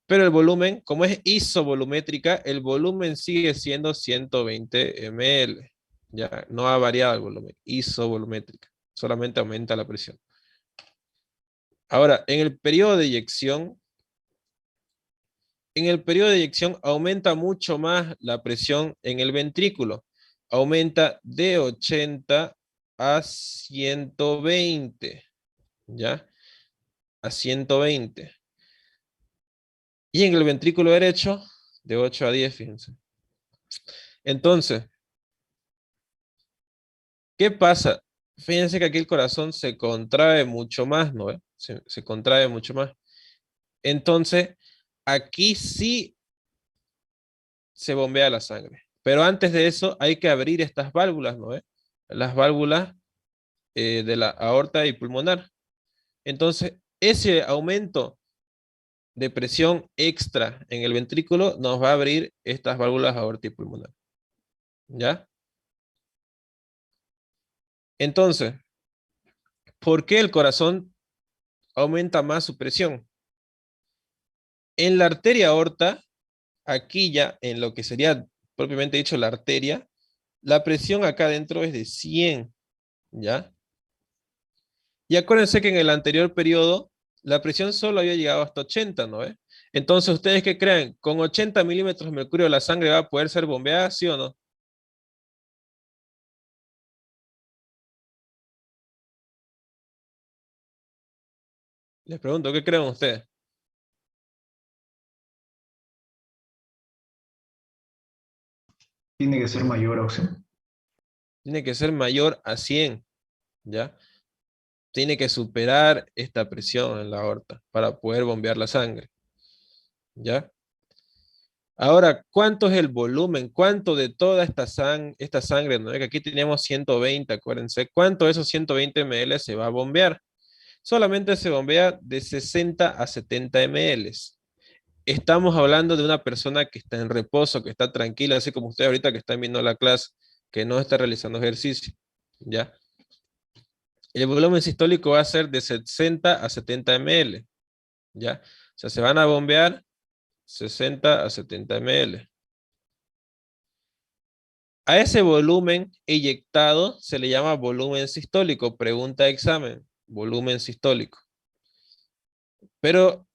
Pero el volumen, como es isovolumétrica, el volumen sigue siendo 120 ml. Ya, no ha variado el volumen. Isovolumétrica. Solamente aumenta la presión. Ahora, en el periodo de eyección, aumenta mucho más la presión en el ventrículo. Aumenta de 80 a 120. ¿Ya? A 120. Y en el ventrículo derecho, de 8 a 10, fíjense. Entonces, ¿qué pasa? Fíjense que aquí el corazón se contrae mucho más, ¿no? Se contrae mucho más. Entonces, aquí sí se bombea la sangre. Pero antes de eso hay que abrir estas válvulas, ¿no? Las válvulas de la aorta y pulmonar. Entonces, ese aumento de presión extra en el ventrículo nos va a abrir estas válvulas aorta y pulmonar. ¿Ya? Entonces, ¿por qué el corazón aumenta más su presión? En la arteria aorta, aquí ya en lo que sería propiamente dicho la arteria, la presión acá adentro es de 100, ¿ya? Y acuérdense que en el anterior periodo la presión solo había llegado hasta 80, ¿no ve? Entonces, ¿ustedes qué creen? ¿Con 80 milímetros de mercurio la sangre va a poder ser bombeada, sí o no? Les pregunto, ¿qué creen ustedes? Tiene que ser mayor opción. Tiene que ser mayor a 100, ¿ya? Tiene que superar esta presión en la aorta para poder bombear la sangre, ¿ya? Ahora, ¿cuánto es el volumen? ¿Cuánto de toda esta sangre, ¿no? Que aquí tenemos 120, acuérdense, ¿cuánto de esos 120 ml se va a bombear? Solamente se bombea de 60 a 70 ml. Estamos hablando de una persona que está en reposo, que está tranquila, así como usted ahorita que está viendo la clase, que no está realizando ejercicio, ¿ya? El volumen sistólico va a ser de 60 a 70 ml, ¿ya? O sea, se van a bombear 60 a 70 ml. A ese volumen eyectado se le llama volumen sistólico. Pregunta de examen, volumen sistólico. Pero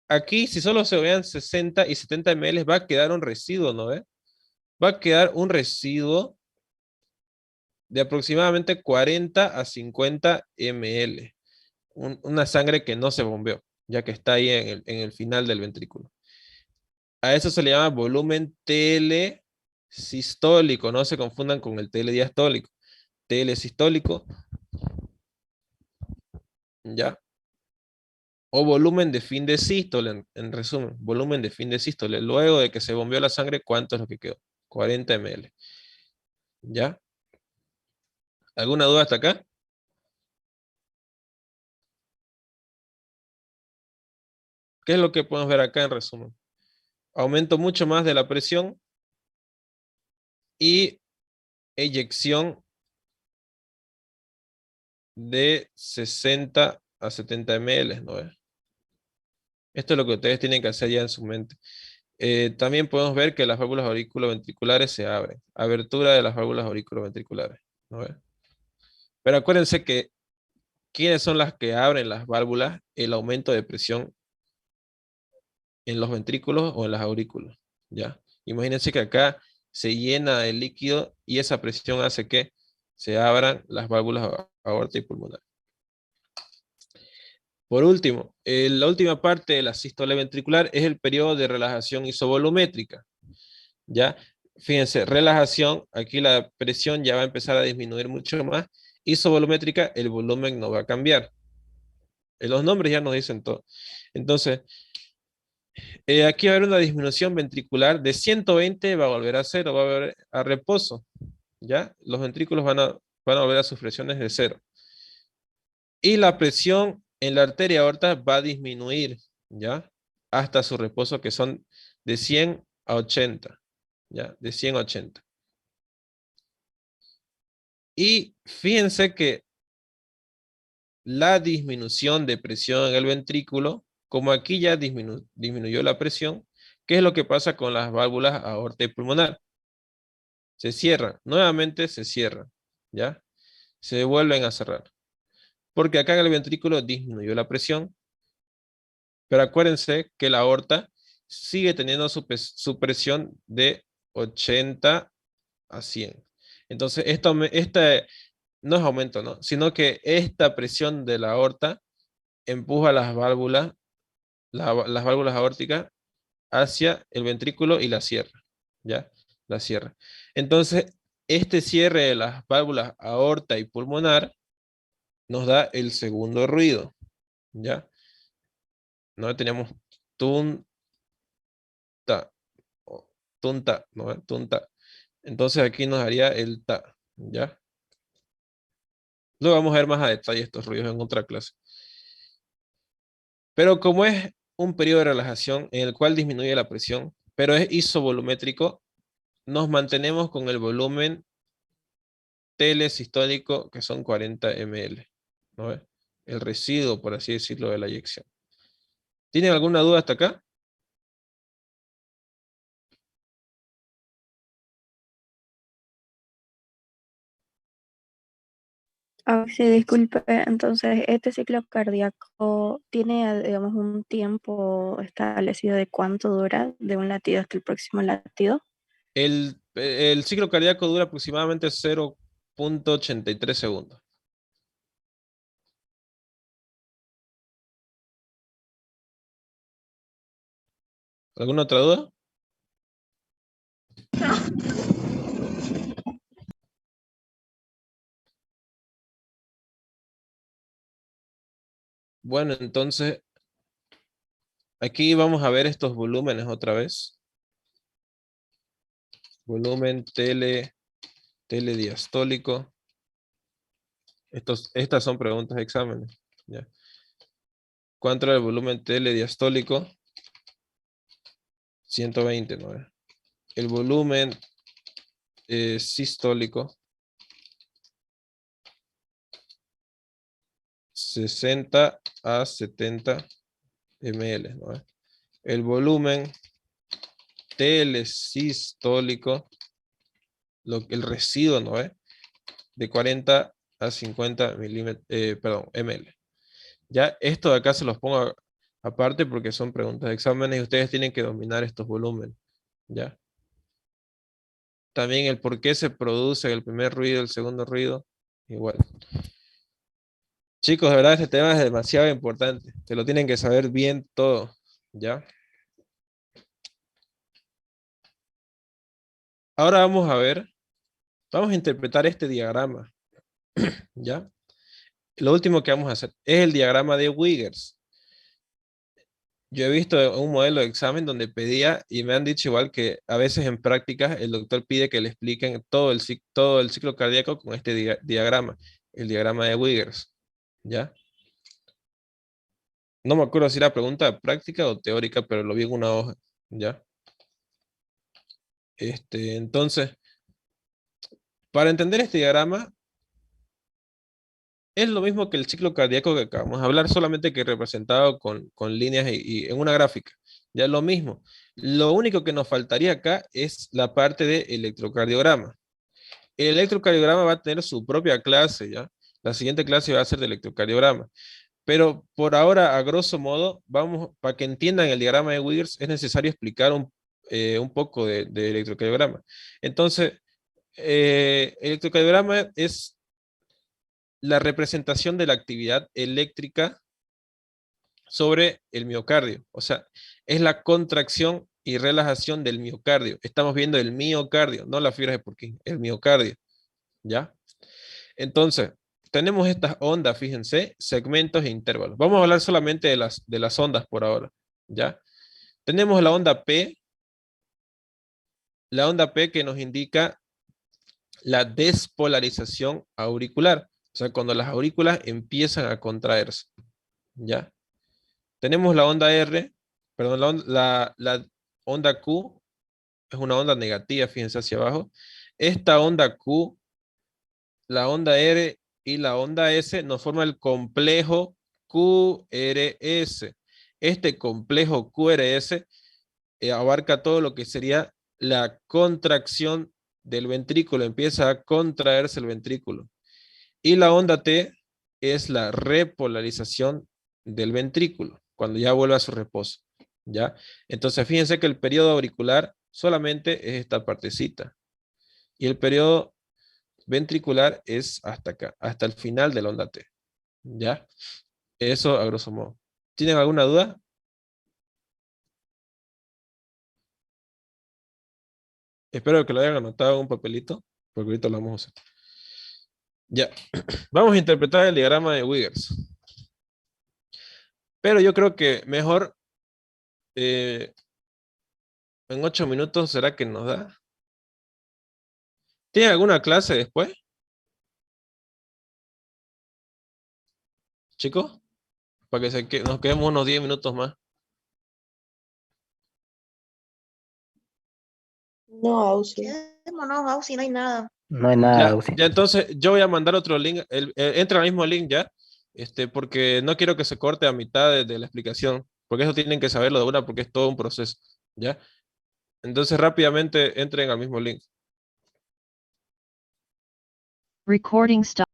aquí, si solo se vean 60 y 70 ml, va a quedar un residuo, ¿no ve? Va a quedar un residuo de aproximadamente 40 a 50 ml. Una sangre que no se bombeó, ya que está ahí en el final del ventrículo. A eso se le llama volumen telesistólico. No se confundan con el telediastólico. Telesistólico, ¿ya? O volumen de fin de sístole, en resumen, volumen de fin de sístole. Luego de que se bombeó la sangre, ¿cuánto es lo que quedó? 40 ml. ¿Ya? ¿Alguna duda hasta acá? ¿Qué es lo que podemos ver acá en resumen? Aumento mucho más de la presión y eyección de 60 a 70 ml, ¿no es? Esto es lo que ustedes tienen que hacer ya en su mente. También podemos ver que las válvulas auriculoventriculares se abren. Abertura de las válvulas auriculoventriculares, ¿no es? Pero acuérdense que ¿quiénes son las que abren las válvulas? El aumento de presión en los ventrículos o en las aurículas, ¿ya? Imagínense que acá se llena el líquido y esa presión hace que se abran las válvulas aorta y pulmonar. Por último, la última parte de la sístole ventricular es el periodo de relajación isovolumétrica, ¿ya? Fíjense, relajación, aquí la presión ya va a empezar a disminuir mucho más. Isovolumétrica, el volumen no va a cambiar. Los nombres ya nos dicen todo. Entonces, aquí va a haber una disminución ventricular de 120, va a volver a 0, va a volver a reposo, ¿ya? Los ventrículos van a volver a sus presiones de 0. Y la presión en la arteria aorta va a disminuir, ¿ya? Hasta su reposo, que son de 100 a 80, ¿ya? De 100 a 80. Y fíjense que la disminución de presión en el ventrículo, como aquí ya disminuyó la presión, ¿qué es lo que pasa con las válvulas aorta y pulmonar? Se cierran, nuevamente se cierran, ¿ya? Se vuelven a cerrar. Porque acá en el ventrículo disminuyó la presión, pero acuérdense que la aorta sigue teniendo su presión de 80 a 100. Entonces, este no es aumento, ¿no? Sino que esta presión de la aorta empuja las válvulas, las válvulas aórticas hacia el ventrículo y la cierra, ¿ya? La cierra. Entonces, este cierre de las válvulas aorta y pulmonar nos da el segundo ruido, ¿ya? No tenemos tunta, tunta, ¿no? Tunta. Entonces aquí nos haría el ta, ¿ya? Luego vamos a ver más a detalle estos ruidos en otra clase. Pero como es un periodo de relajación en el cual disminuye la presión, pero es isovolumétrico, nos mantenemos con el volumen telesistólico, que son 40 ml. ¿No ve? El residuo, por así decirlo, de la eyección. ¿Tienen alguna duda hasta acá? Sí, disculpe, entonces, ¿este ciclo cardíaco tiene, digamos, un tiempo establecido de cuánto dura de un latido hasta el próximo latido? El ciclo cardíaco dura aproximadamente 0.83 segundos. ¿Alguna otra duda? Bueno, entonces, aquí vamos a ver estos volúmenes otra vez. Volumen telediastólico. Estas son preguntas de exámenes. ¿Ya? ¿Cuánto era el volumen telediastólico? 120, ¿no? El volumen sistólico, 60 a 70 ml, ¿no? El volumen telesistólico, el residuo, ¿no? De 40 a 50 ml. Ya esto de acá se los pongo aparte porque son preguntas de exámenes y ustedes tienen que dominar estos volúmenes. ¿Ya? También el por qué se produce el primer ruido, el segundo ruido, igual. Chicos, de verdad este tema es demasiado importante. Te lo tienen que saber bien todo. ¿Ya? Ahora vamos a ver, vamos a interpretar este diagrama. ¿Ya? Lo último que vamos a hacer es el diagrama de Wiggers. Yo he visto un modelo de examen donde pedía, y me han dicho igual que a veces en prácticas el doctor pide que le expliquen todo el ciclo cardíaco con este diagrama, el diagrama de Wiggers. ¿Ya? No me acuerdo si era pregunta práctica o teórica, pero lo vi en una hoja. ¿Ya? Entonces, para entender este diagrama, es lo mismo que el ciclo cardíaco que acabamos de hablar, solamente que representado con líneas y en una gráfica. Ya es lo mismo. Lo único que nos faltaría acá es la parte de electrocardiograma. El electrocardiograma va a tener su propia clase, ¿ya? La siguiente clase va a ser de electrocardiograma. Pero por ahora, a grosso modo, vamos, para que entiendan el diagrama de Wiggers, es necesario explicar un poco de electrocardiograma. Entonces, electrocardiograma es la representación de la actividad eléctrica sobre el miocardio. O sea, es la contracción y relajación del miocardio. Estamos viendo el miocardio, no las fibras de Purkinje, el miocardio. ¿Ya? Entonces, tenemos estas ondas, fíjense, segmentos e intervalos. Vamos a hablar solamente de las ondas por ahora. ¿Ya? Tenemos la onda P que nos indica la despolarización auricular. O sea, cuando las aurículas empiezan a contraerse. ¿Ya? Tenemos la onda R, perdón, la onda Q es una onda negativa, fíjense hacia abajo. Esta onda Q, la onda R y la onda S nos forma el complejo QRS. Este complejo QRS abarca todo lo que sería la contracción del ventrículo, empieza a contraerse el ventrículo. Y la onda T es la repolarización del ventrículo, cuando ya vuelve a su reposo. ¿Ya? Entonces, fíjense que el periodo auricular solamente es esta partecita. Y el periodo ventricular es hasta acá, hasta el final de la onda T. ¿Ya? Eso a grosso modo. ¿Tienen alguna duda? Espero que lo hayan anotado en un papelito, porque ahorita lo vamos a hacer. Ya, vamos a interpretar el diagrama de Wiggers. Pero yo creo que mejor en 8 minutos, ¿será que nos da? ¿Tienen alguna clase después? Chicos, para que nos quedemos unos 10 minutos más. No, Ausi. Quedémonos, Ausi, no hay nada. No hay nada, Ya, Auxi. ya entonces yo voy a mandar otro link, entra al mismo link ya, porque no quiero que se corte a mitad de la explicación, porque eso tienen que saberlo de una porque es todo un proceso, ¿ya? Entonces rápidamente entren al mismo link. Recording stop.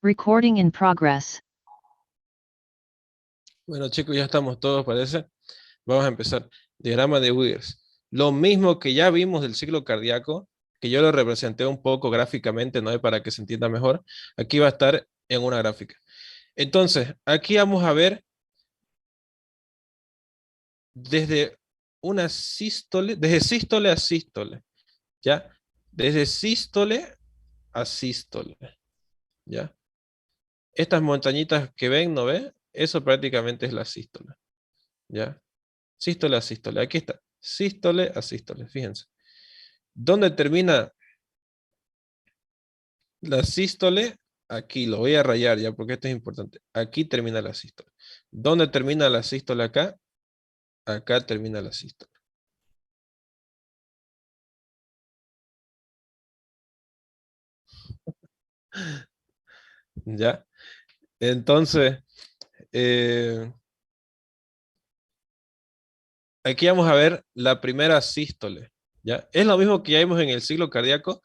Recording in progress. Bueno chicos, ya estamos todos, parece. Vamos a empezar. Diagrama de Wiggers. Lo mismo que ya vimos del ciclo cardíaco, que yo lo representé un poco gráficamente, ¿no? Para que se entienda mejor. Aquí va a estar en una gráfica. Entonces, aquí vamos a ver desde una sístole, desde sístole a sístole, ¿ya? Desde sístole a sístole, ¿ya? Estas montañitas que ven, ¿no ve? Eso prácticamente es la sístole, ¿ya? Sístole a sístole, aquí está, sístole a sístole, fíjense. ¿Dónde termina la sístole? Aquí, lo voy a rayar ya, porque esto es importante. Aquí termina la sístole. ¿Dónde termina la sístole acá? Acá termina la sístole. ¿Ya? Entonces, aquí vamos a ver la primera sístole, ¿ya? Es lo mismo que ya vimos en el ciclo cardíaco,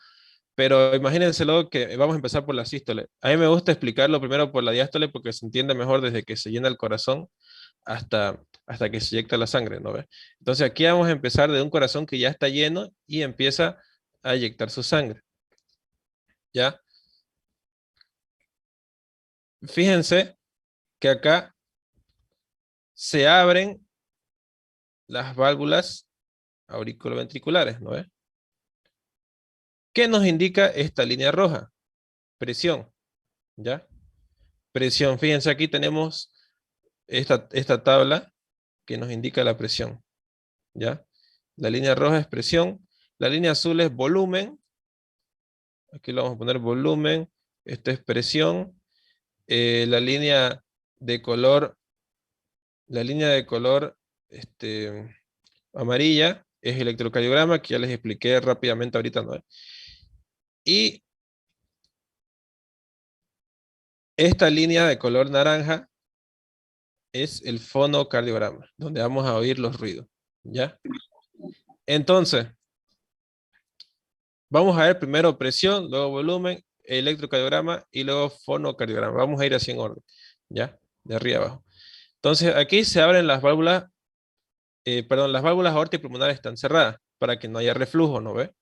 pero imagínense luego que vamos a empezar por la sístole. A mí me gusta explicarlo primero por la diástole porque se entiende mejor desde que se llena el corazón hasta que se inyecta la sangre, ¿no ves? Entonces aquí vamos a empezar de un corazón que ya está lleno y empieza a inyectar su sangre, ¿ya? Fíjense que acá se abren las válvulas auriculoventriculares, ¿no ves? ¿Qué nos indica esta línea roja? Presión, ¿ya? Presión, fíjense aquí tenemos esta tabla que nos indica la presión, ¿ya? La línea roja es presión, la línea azul es volumen, aquí lo vamos a poner volumen, esta es presión, la línea de color, la línea de color amarilla es electrocardiograma, que ya les expliqué rápidamente ahorita, ¿no? Y esta línea de color naranja es el fonocardiograma, donde vamos a oír los ruidos, ¿ya? Entonces, vamos a ver primero presión, luego volumen, electrocardiograma y luego fonocardiograma. Vamos a ir así en orden, ¿ya? De arriba abajo. Entonces, aquí se abren las válvulas, las válvulas aórticas y pulmonares están cerradas para que no haya reflujo, ¿no ve?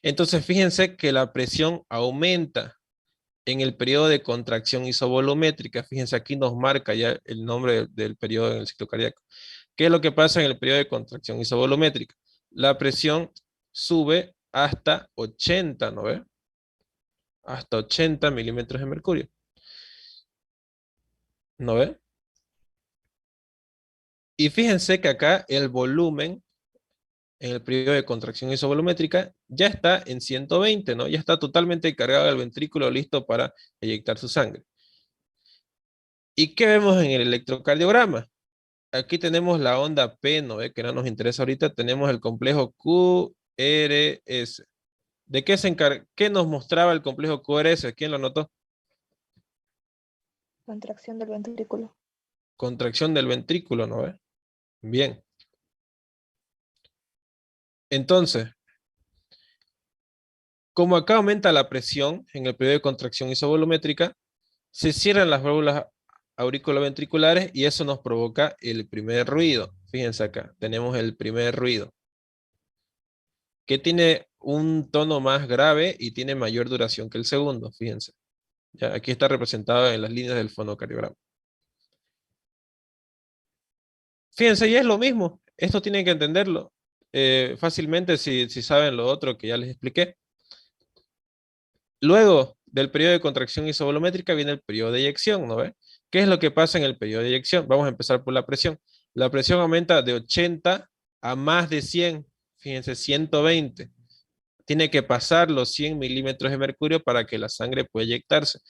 Entonces, fíjense que la presión aumenta en el periodo de contracción isovolumétrica. Fíjense, aquí nos marca ya el nombre del periodo en el ciclo cardíaco. ¿Qué es lo que pasa en el periodo de contracción isovolumétrica? La presión sube hasta 80, ¿no ve? Hasta 80 milímetros de mercurio. ¿No ve? Y fíjense que acá el volumen en el periodo de contracción isovolumétrica ya está en 120, ¿no? Ya está totalmente cargado el ventrículo listo para eyectar su sangre. ¿Y qué vemos en el electrocardiograma? Aquí tenemos la onda P, ¿no ve? Que no nos interesa ahorita. Tenemos el complejo QRS. ¿De qué se encarga? ¿Qué nos mostraba el complejo QRS? ¿Quién lo notó? Contracción del ventrículo. Contracción del ventrículo, ¿no ve? Bien. Entonces, como acá aumenta la presión en el periodo de contracción isovolumétrica, se cierran las válvulas auriculoventriculares y eso nos provoca el primer ruido. Fíjense acá, tenemos el primer ruido, que tiene un tono más grave y tiene mayor duración que el segundo, fíjense. Ya, aquí está representado en las líneas del fonocardiograma. Fíjense, ya es lo mismo. Esto tienen que entenderlo fácilmente si saben lo otro que ya les expliqué. Luego del periodo de contracción isovolumétrica viene el periodo de eyección, ¿no ve? ¿Qué es lo que pasa en el periodo de eyección? Vamos a empezar por la presión. La presión aumenta de 80 a más de 100. Fíjense, 120. Tiene que pasar los 100 milímetros de mercurio para que la sangre pueda eyectarse.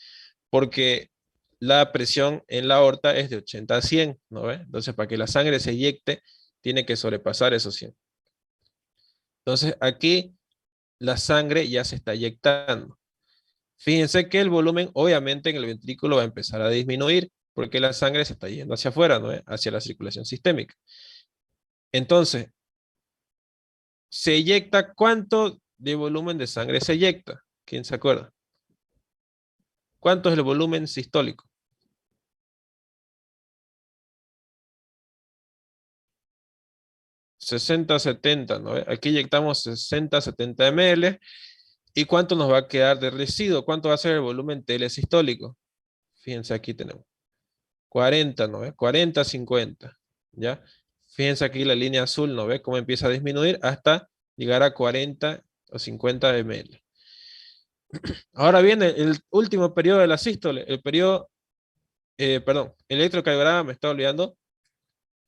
Porque la presión en la aorta es de 80 a 100, ¿no ve? Entonces, para que la sangre se eyecte, tiene que sobrepasar esos 100. Entonces, aquí la sangre ya se está eyectando. Fíjense que el volumen, obviamente, en el ventrículo va a empezar a disminuir porque la sangre se está yendo hacia afuera, ¿no ve? Hacia la circulación sistémica. Entonces, ¿se eyecta cuánto de volumen de sangre se eyecta? ¿Quién se acuerda? ¿Cuánto es el volumen sistólico? 60-70, ¿no? Aquí inyectamos 60-70 ml. ¿Y cuánto nos va a quedar de residuo? ¿Cuánto va a ser el volumen telesistólico? Fíjense, aquí tenemos 40, ¿no? 40-50, ¿ya? Fíjense aquí la línea azul, ¿no ve? Cómo empieza a disminuir hasta llegar a 40 o 50 ml. Ahora viene el último periodo de la sístole, el periodo, perdón, el electrocardiograma, me estaba olvidando.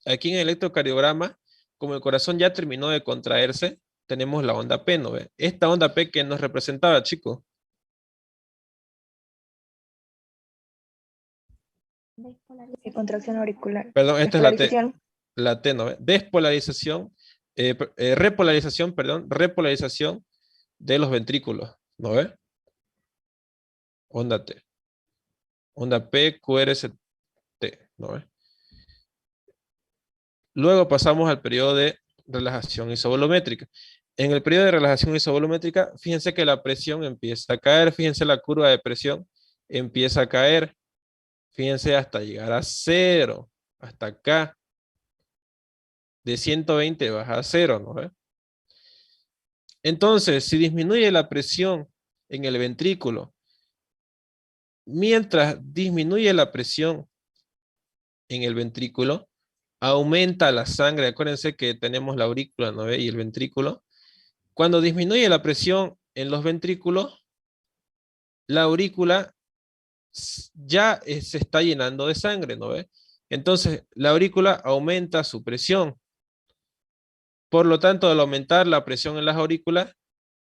Aquí en el electrocardiograma, como el corazón ya terminó de contraerse, tenemos la onda P, ¿no ve? Esta onda P que nos representaba, chicos. Contracción auricular. Perdón, esta es la T. Despolarización. La T, ¿no ve? Despolarización, repolarización, perdón, repolarización de los ventrículos, ¿no ve? Onda T. Onda P, QRST, ¿no ve? Luego pasamos al periodo de relajación isovolumétrica. En el periodo de relajación isovolumétrica, fíjense que la presión empieza a caer, fíjense la curva de presión empieza a caer, fíjense hasta llegar a 0, hasta acá. De 120 baja a 0, ¿no ve? Entonces, si disminuye la presión en el ventrículo, mientras disminuye la presión en el ventrículo, aumenta la sangre. Acuérdense que tenemos la aurícula, ¿no ve? Y el ventrículo. Cuando disminuye la presión en los ventrículos, la aurícula ya se está llenando de sangre, ¿no ve? Entonces, la aurícula aumenta su presión. Por lo tanto, al aumentar la presión en las aurículas,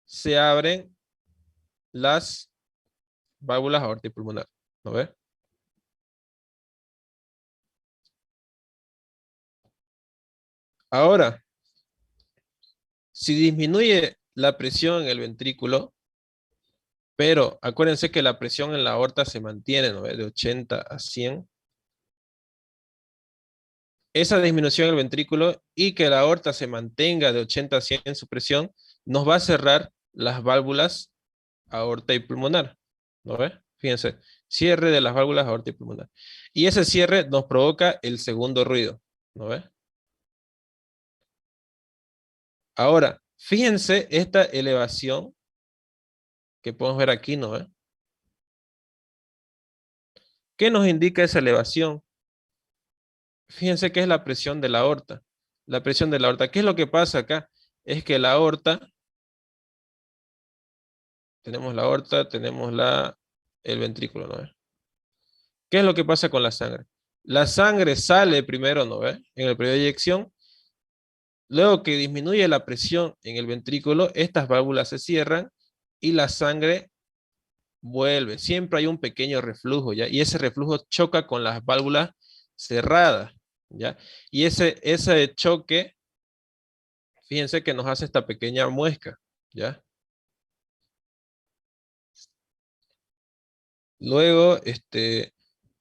se abren las válvulas aorta y pulmonar, ¿no ve? Ahora, si disminuye la presión en el ventrículo, pero acuérdense que la presión en la aorta se mantiene, ¿no ve? De 80 a 100. Esa disminución del ventrículo y que la aorta se mantenga de 80 a 100 en su presión, nos va a cerrar las válvulas aorta y pulmonar, ¿no ve? Fíjense, cierre de las válvulas aorta y pulmonar. Y ese cierre nos provoca el segundo ruido, ¿no ve? Ahora, fíjense esta elevación que podemos ver aquí, ¿no ve? ¿Qué nos indica esa elevación? Fíjense que es la presión de la aorta. La presión de la aorta. ¿Qué es lo que pasa acá? Es que la aorta, tenemos la aorta, tenemos el ventrículo, ¿no ve? ¿Qué es lo que pasa con la sangre? La sangre sale primero, ¿no ve? En el periodo de eyección. Luego que disminuye la presión en el ventrículo, estas válvulas se cierran y la sangre vuelve. Siempre hay un pequeño reflujo, ¿ya? Y ese reflujo choca con las válvulas cerradas, ¿ya? Y ese choque, fíjense que nos hace esta pequeña muesca, ¿ya? Luego,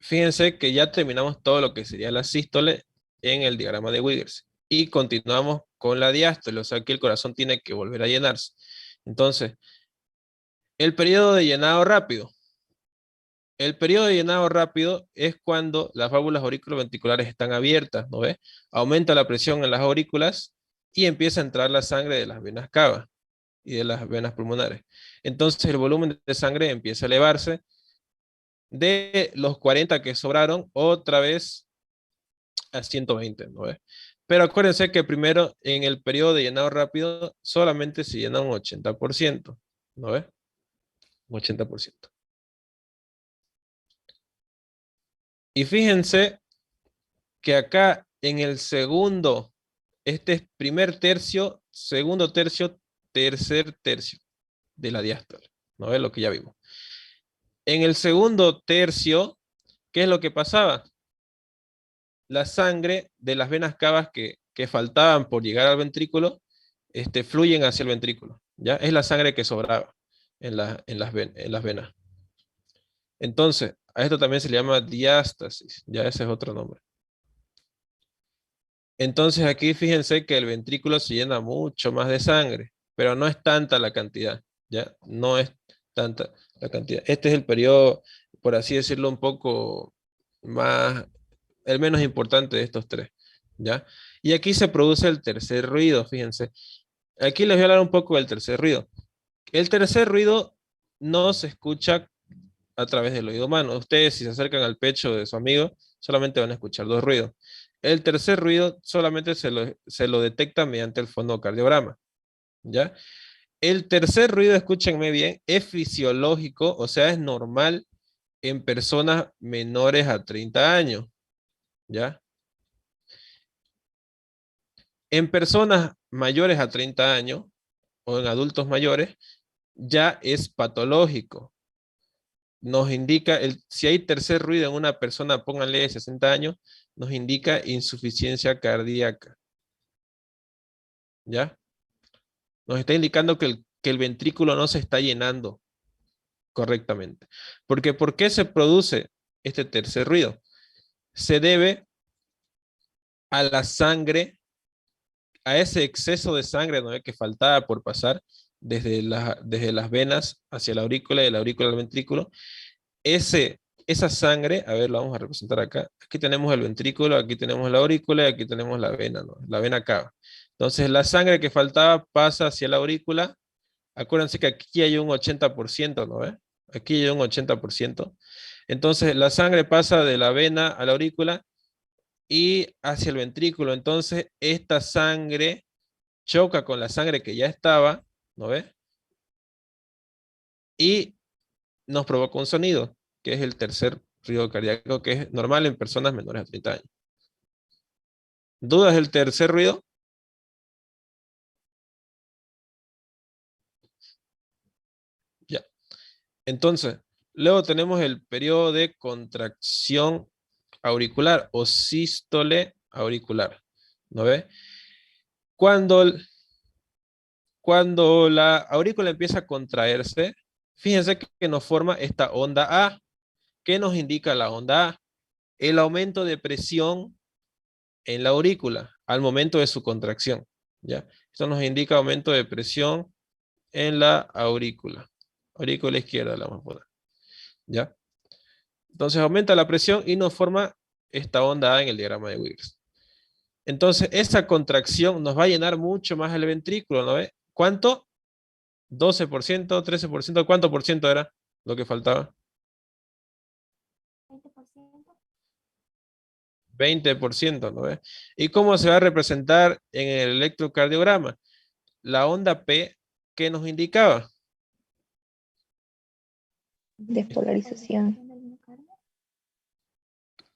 fíjense que ya terminamos todo lo que sería la sístole en el diagrama de Wiggers. Y continuamos con la diástole, o sea que el corazón tiene que volver a llenarse. Entonces, el periodo de llenado rápido. El periodo de llenado rápido es cuando las válvulas auriculoventriculares están abiertas, ¿no ves? Aumenta la presión en las aurículas y empieza a entrar la sangre de las venas cavas y de las venas pulmonares. Entonces el volumen de sangre empieza a elevarse de los 40 que sobraron otra vez a 120, ¿no ves? Pero acuérdense que primero en el periodo de llenado rápido solamente se llena un 80%, ¿no ves? Un 80%. Y fíjense que acá en el segundo, este es primer tercio, segundo tercio, tercer tercio de la diástole, ¿no ves? Lo que ya vimos. En el segundo tercio, ¿qué es lo que pasaba? La sangre de las venas cavas que faltaban por llegar al ventrículo, fluyen hacia el ventrículo, ¿ya? Es la sangre que sobraba en las venas. Entonces, a esto también se le llama diástasis, ya ese es otro nombre. Entonces aquí fíjense que el ventrículo se llena mucho más de sangre, pero no es tanta la cantidad, ¿ya? No es tanta la cantidad. Este es el periodo, por así decirlo, un poco más, el menos importante de estos tres, ¿ya? Y aquí se produce el tercer ruido, fíjense. Aquí les voy a hablar un poco del tercer ruido. El tercer ruido no se escucha a través del oído humano. Ustedes, si se acercan al pecho de su amigo, solamente van a escuchar dos ruidos. El tercer ruido solamente se lo detecta mediante el fonocardiograma, ¿ya? El tercer ruido, escúchenme bien, es fisiológico, o sea, es normal en personas menores a 30 años, ¿ya? En personas mayores a 30 años o en adultos mayores, ya es patológico. Nos indica, si hay tercer ruido en una persona, pónganle de 60 años, nos indica insuficiencia cardíaca. ¿Ya? Nos está indicando que el ventrículo no se está llenando correctamente. Porque ¿por qué se produce este tercer ruido? Se debe a la sangre, a ese exceso de sangre, ¿no?, que faltaba por pasar desde las venas hacia la aurícula y de la aurícula al ventrículo. Esa sangre, a ver, la vamos a representar acá. Aquí tenemos el ventrículo, aquí tenemos la aurícula y aquí tenemos la vena, ¿no? La vena cava. Entonces la sangre que faltaba pasa hacia la aurícula. Acuérdense que aquí hay un 80%, ¿no ve? Aquí hay un 80%. Entonces la sangre pasa de la vena a la aurícula y hacia el ventrículo. Entonces esta sangre choca con la sangre que ya estaba, ¿no ve? Y nos provoca un sonido, que es el tercer ruido cardíaco, que es normal en personas menores a 30 años. ¿Dudas del tercer ruido? Ya. Entonces, luego tenemos el periodo de contracción auricular o sístole auricular. ¿No ve? Cuando la aurícula empieza a contraerse, fíjense que nos forma esta onda A. ¿Qué nos indica la onda A? El aumento de presión en la aurícula al momento de su contracción, ¿ya? Esto nos indica aumento de presión en la aurícula izquierda, la vamos a poner, ¿ya? Entonces aumenta la presión y nos forma esta onda A en el diagrama de Wiggers. Entonces esta contracción nos va a llenar mucho más el ventrículo, ¿no ve? ¿Cuánto? 12%, 13%, ¿cuánto por ciento era lo que faltaba? 20%, ¿no ve? ¿Y cómo se va a representar en el electrocardiograma? La onda P, ¿qué nos indicaba? Despolarización.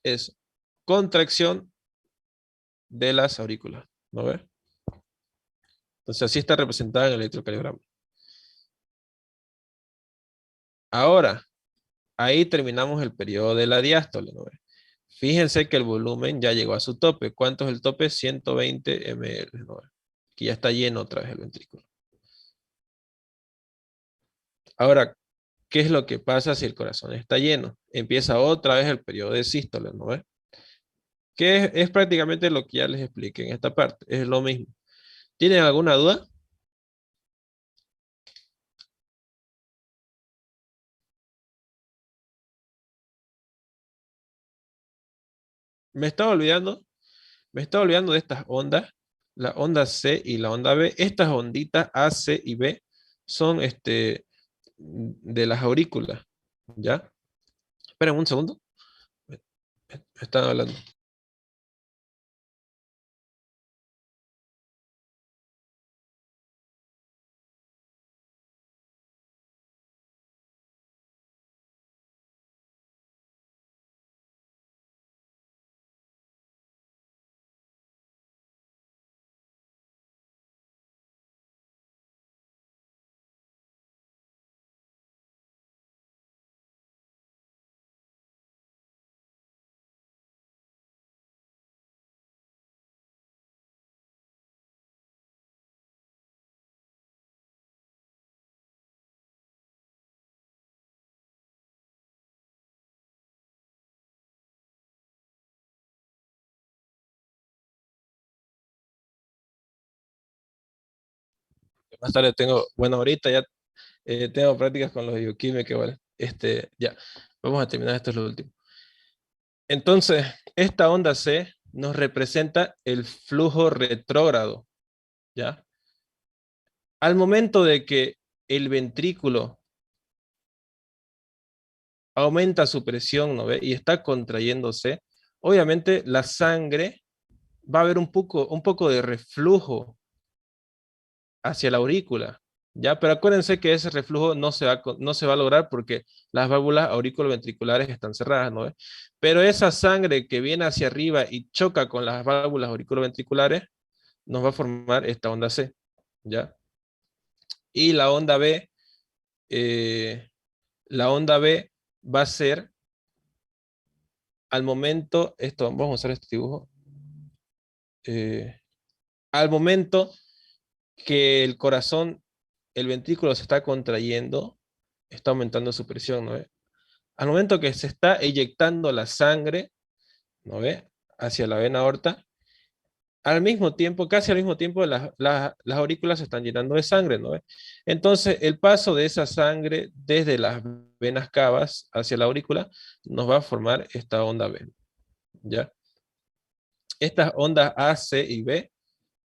Es contracción de las aurículas, ¿no ve? Entonces así está representada en el electrocardiograma. Ahora, ahí terminamos el periodo de la diástole, ¿no ve? Fíjense que el volumen ya llegó a su tope. ¿Cuánto es el tope? 120 ml, ¿no ve? Que ya está lleno otra vez el ventrículo. Ahora, ¿qué es lo que pasa si el corazón está lleno? Empieza otra vez el periodo de sístole, ¿no ves? Que es prácticamente lo que ya les expliqué en esta parte, es lo mismo. ¿Tienen alguna duda? Me estaba olvidando de estas ondas, la onda C y la onda B. Estas onditas A, C y B son de las aurículas, ¿ya? Esperen un segundo. Me están hablando. Más tarde tengo, bueno, ahorita ya tengo prácticas con los bioquímicos, igual. Ya, vamos a terminar, esto es lo último. Entonces, esta onda C nos representa el flujo retrógrado, ¿ya? Al momento de que el ventrículo aumenta su presión, ¿no ve? Y está contrayéndose, obviamente la sangre va a haber un poco de reflujo hacia la aurícula, ¿ya? Pero acuérdense que ese reflujo no se va a lograr porque las válvulas auriculoventriculares están cerradas, ¿no ve? Pero esa sangre que viene hacia arriba y choca con las válvulas auriculoventriculares nos va a formar esta onda C, ¿ya? Y la onda B va a ser al momento, vamos a usar este dibujo, al momento que el corazón, el ventrículo se está contrayendo, está aumentando su presión, ¿no ve? Al momento que se está eyectando la sangre, ¿no ve? Hacia la vena aorta, al mismo tiempo, casi al mismo tiempo, las aurículas se están llenando de sangre, ¿no ve? Entonces, el paso de esa sangre desde las venas cavas hacia la aurícula nos va a formar esta onda B, ¿ya? Estas ondas A, C y B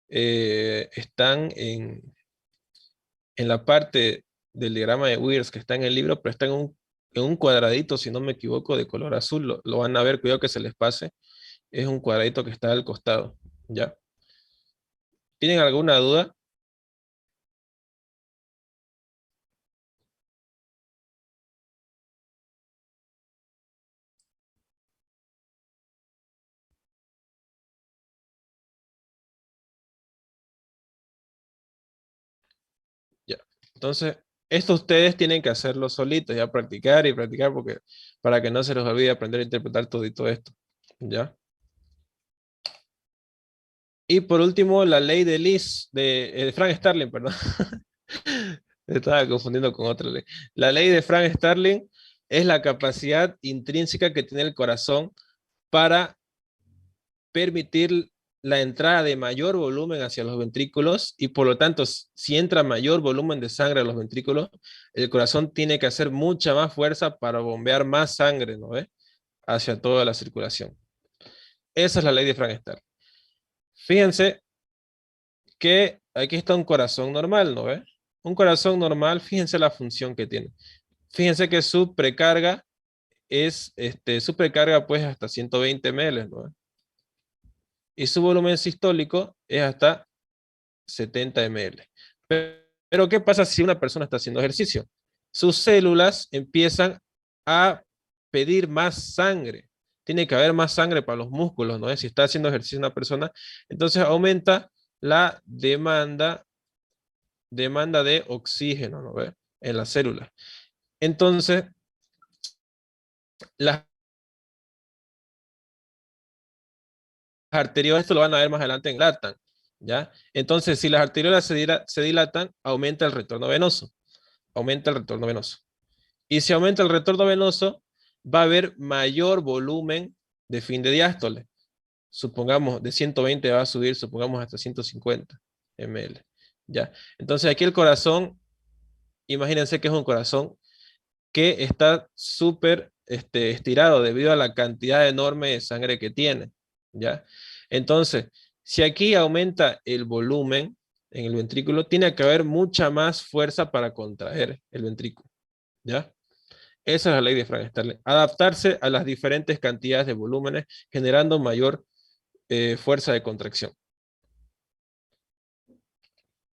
están en la parte del diagrama de Wears que está en el libro, pero está en un cuadradito, si no me equivoco, de color azul. Lo van a ver, cuidado que se les pase. Es un cuadradito que está al costado, ¿ya? ¿Tienen alguna duda? Ya. Entonces, esto ustedes tienen que hacerlo solitos, ya practicar y practicar porque, para que no se les olvide aprender a interpretar todo y todo esto, ¿ya? Y por último, la ley de Lis, de Frank Starling, perdón. Me estaba confundiendo con otra ley. La ley de Frank Starling es la capacidad intrínseca que tiene el corazón para permitir la entrada de mayor volumen hacia los ventrículos y por lo tanto, si entra mayor volumen de sangre a los ventrículos, el corazón tiene que hacer mucha más fuerza para bombear más sangre, ¿no ve? Hacia toda la circulación. Esa es la ley de Frank Starling. Fíjense que aquí está un corazón normal, ¿no ve? Un corazón normal, fíjense la función que tiene. Fíjense que su precarga es, su precarga pues hasta 120 ml, ¿no? Y su volumen sistólico es hasta 70 ml. Pero ¿qué pasa si una persona está haciendo ejercicio? Sus células empiezan a pedir más sangre. Tiene que haber más sangre para los músculos, ¿no? Si está haciendo ejercicio una persona, entonces aumenta la demanda de oxígeno, ¿no ve? En las células. Entonces, las arteriolas, esto lo van a ver más adelante en dilatan, ¿ya? Entonces, si las arteriolas se dilatan, aumenta el retorno venoso. Aumenta el retorno venoso. Y si aumenta el retorno venoso, va a haber mayor volumen de fin de diástole. Supongamos, de 120 va a subir, supongamos, hasta 150 ml. Ya. Entonces aquí el corazón, imagínense que es un corazón que está súper estirado debido a la cantidad enorme de sangre que tiene. ¿Ya? Entonces, si aquí aumenta el volumen en el ventrículo, tiene que haber mucha más fuerza para contraer el ventrículo. ¿Ya? Esa es la ley de Frank-Starling. Adaptarse a las diferentes cantidades de volúmenes, generando mayor fuerza de contracción.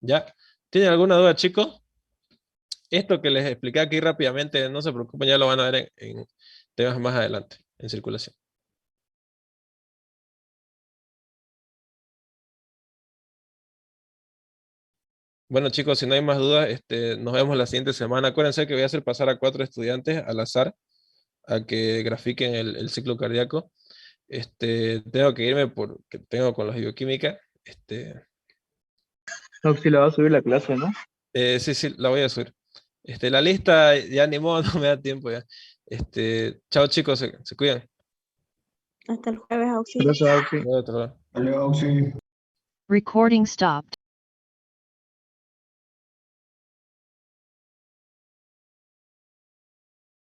¿Ya? ¿Tienen alguna duda, chicos? Esto que les expliqué aquí rápidamente, no se preocupen, ya lo van a ver en temas más adelante, en circulación. Bueno, chicos, si no hay más dudas, nos vemos la siguiente semana. Acuérdense que voy a hacer pasar a 4 estudiantes al azar a que grafiquen el ciclo cardíaco. Tengo que irme porque tengo con la bioquímica. Auxi, le va a subir la clase, ¿no? Sí, la voy a subir. La lista ya ni modo, no me da tiempo ya. Chao, chicos, se cuidan. Hasta el jueves, Auxi. Gracias, Auxi. Hasta luego. Recording stopped.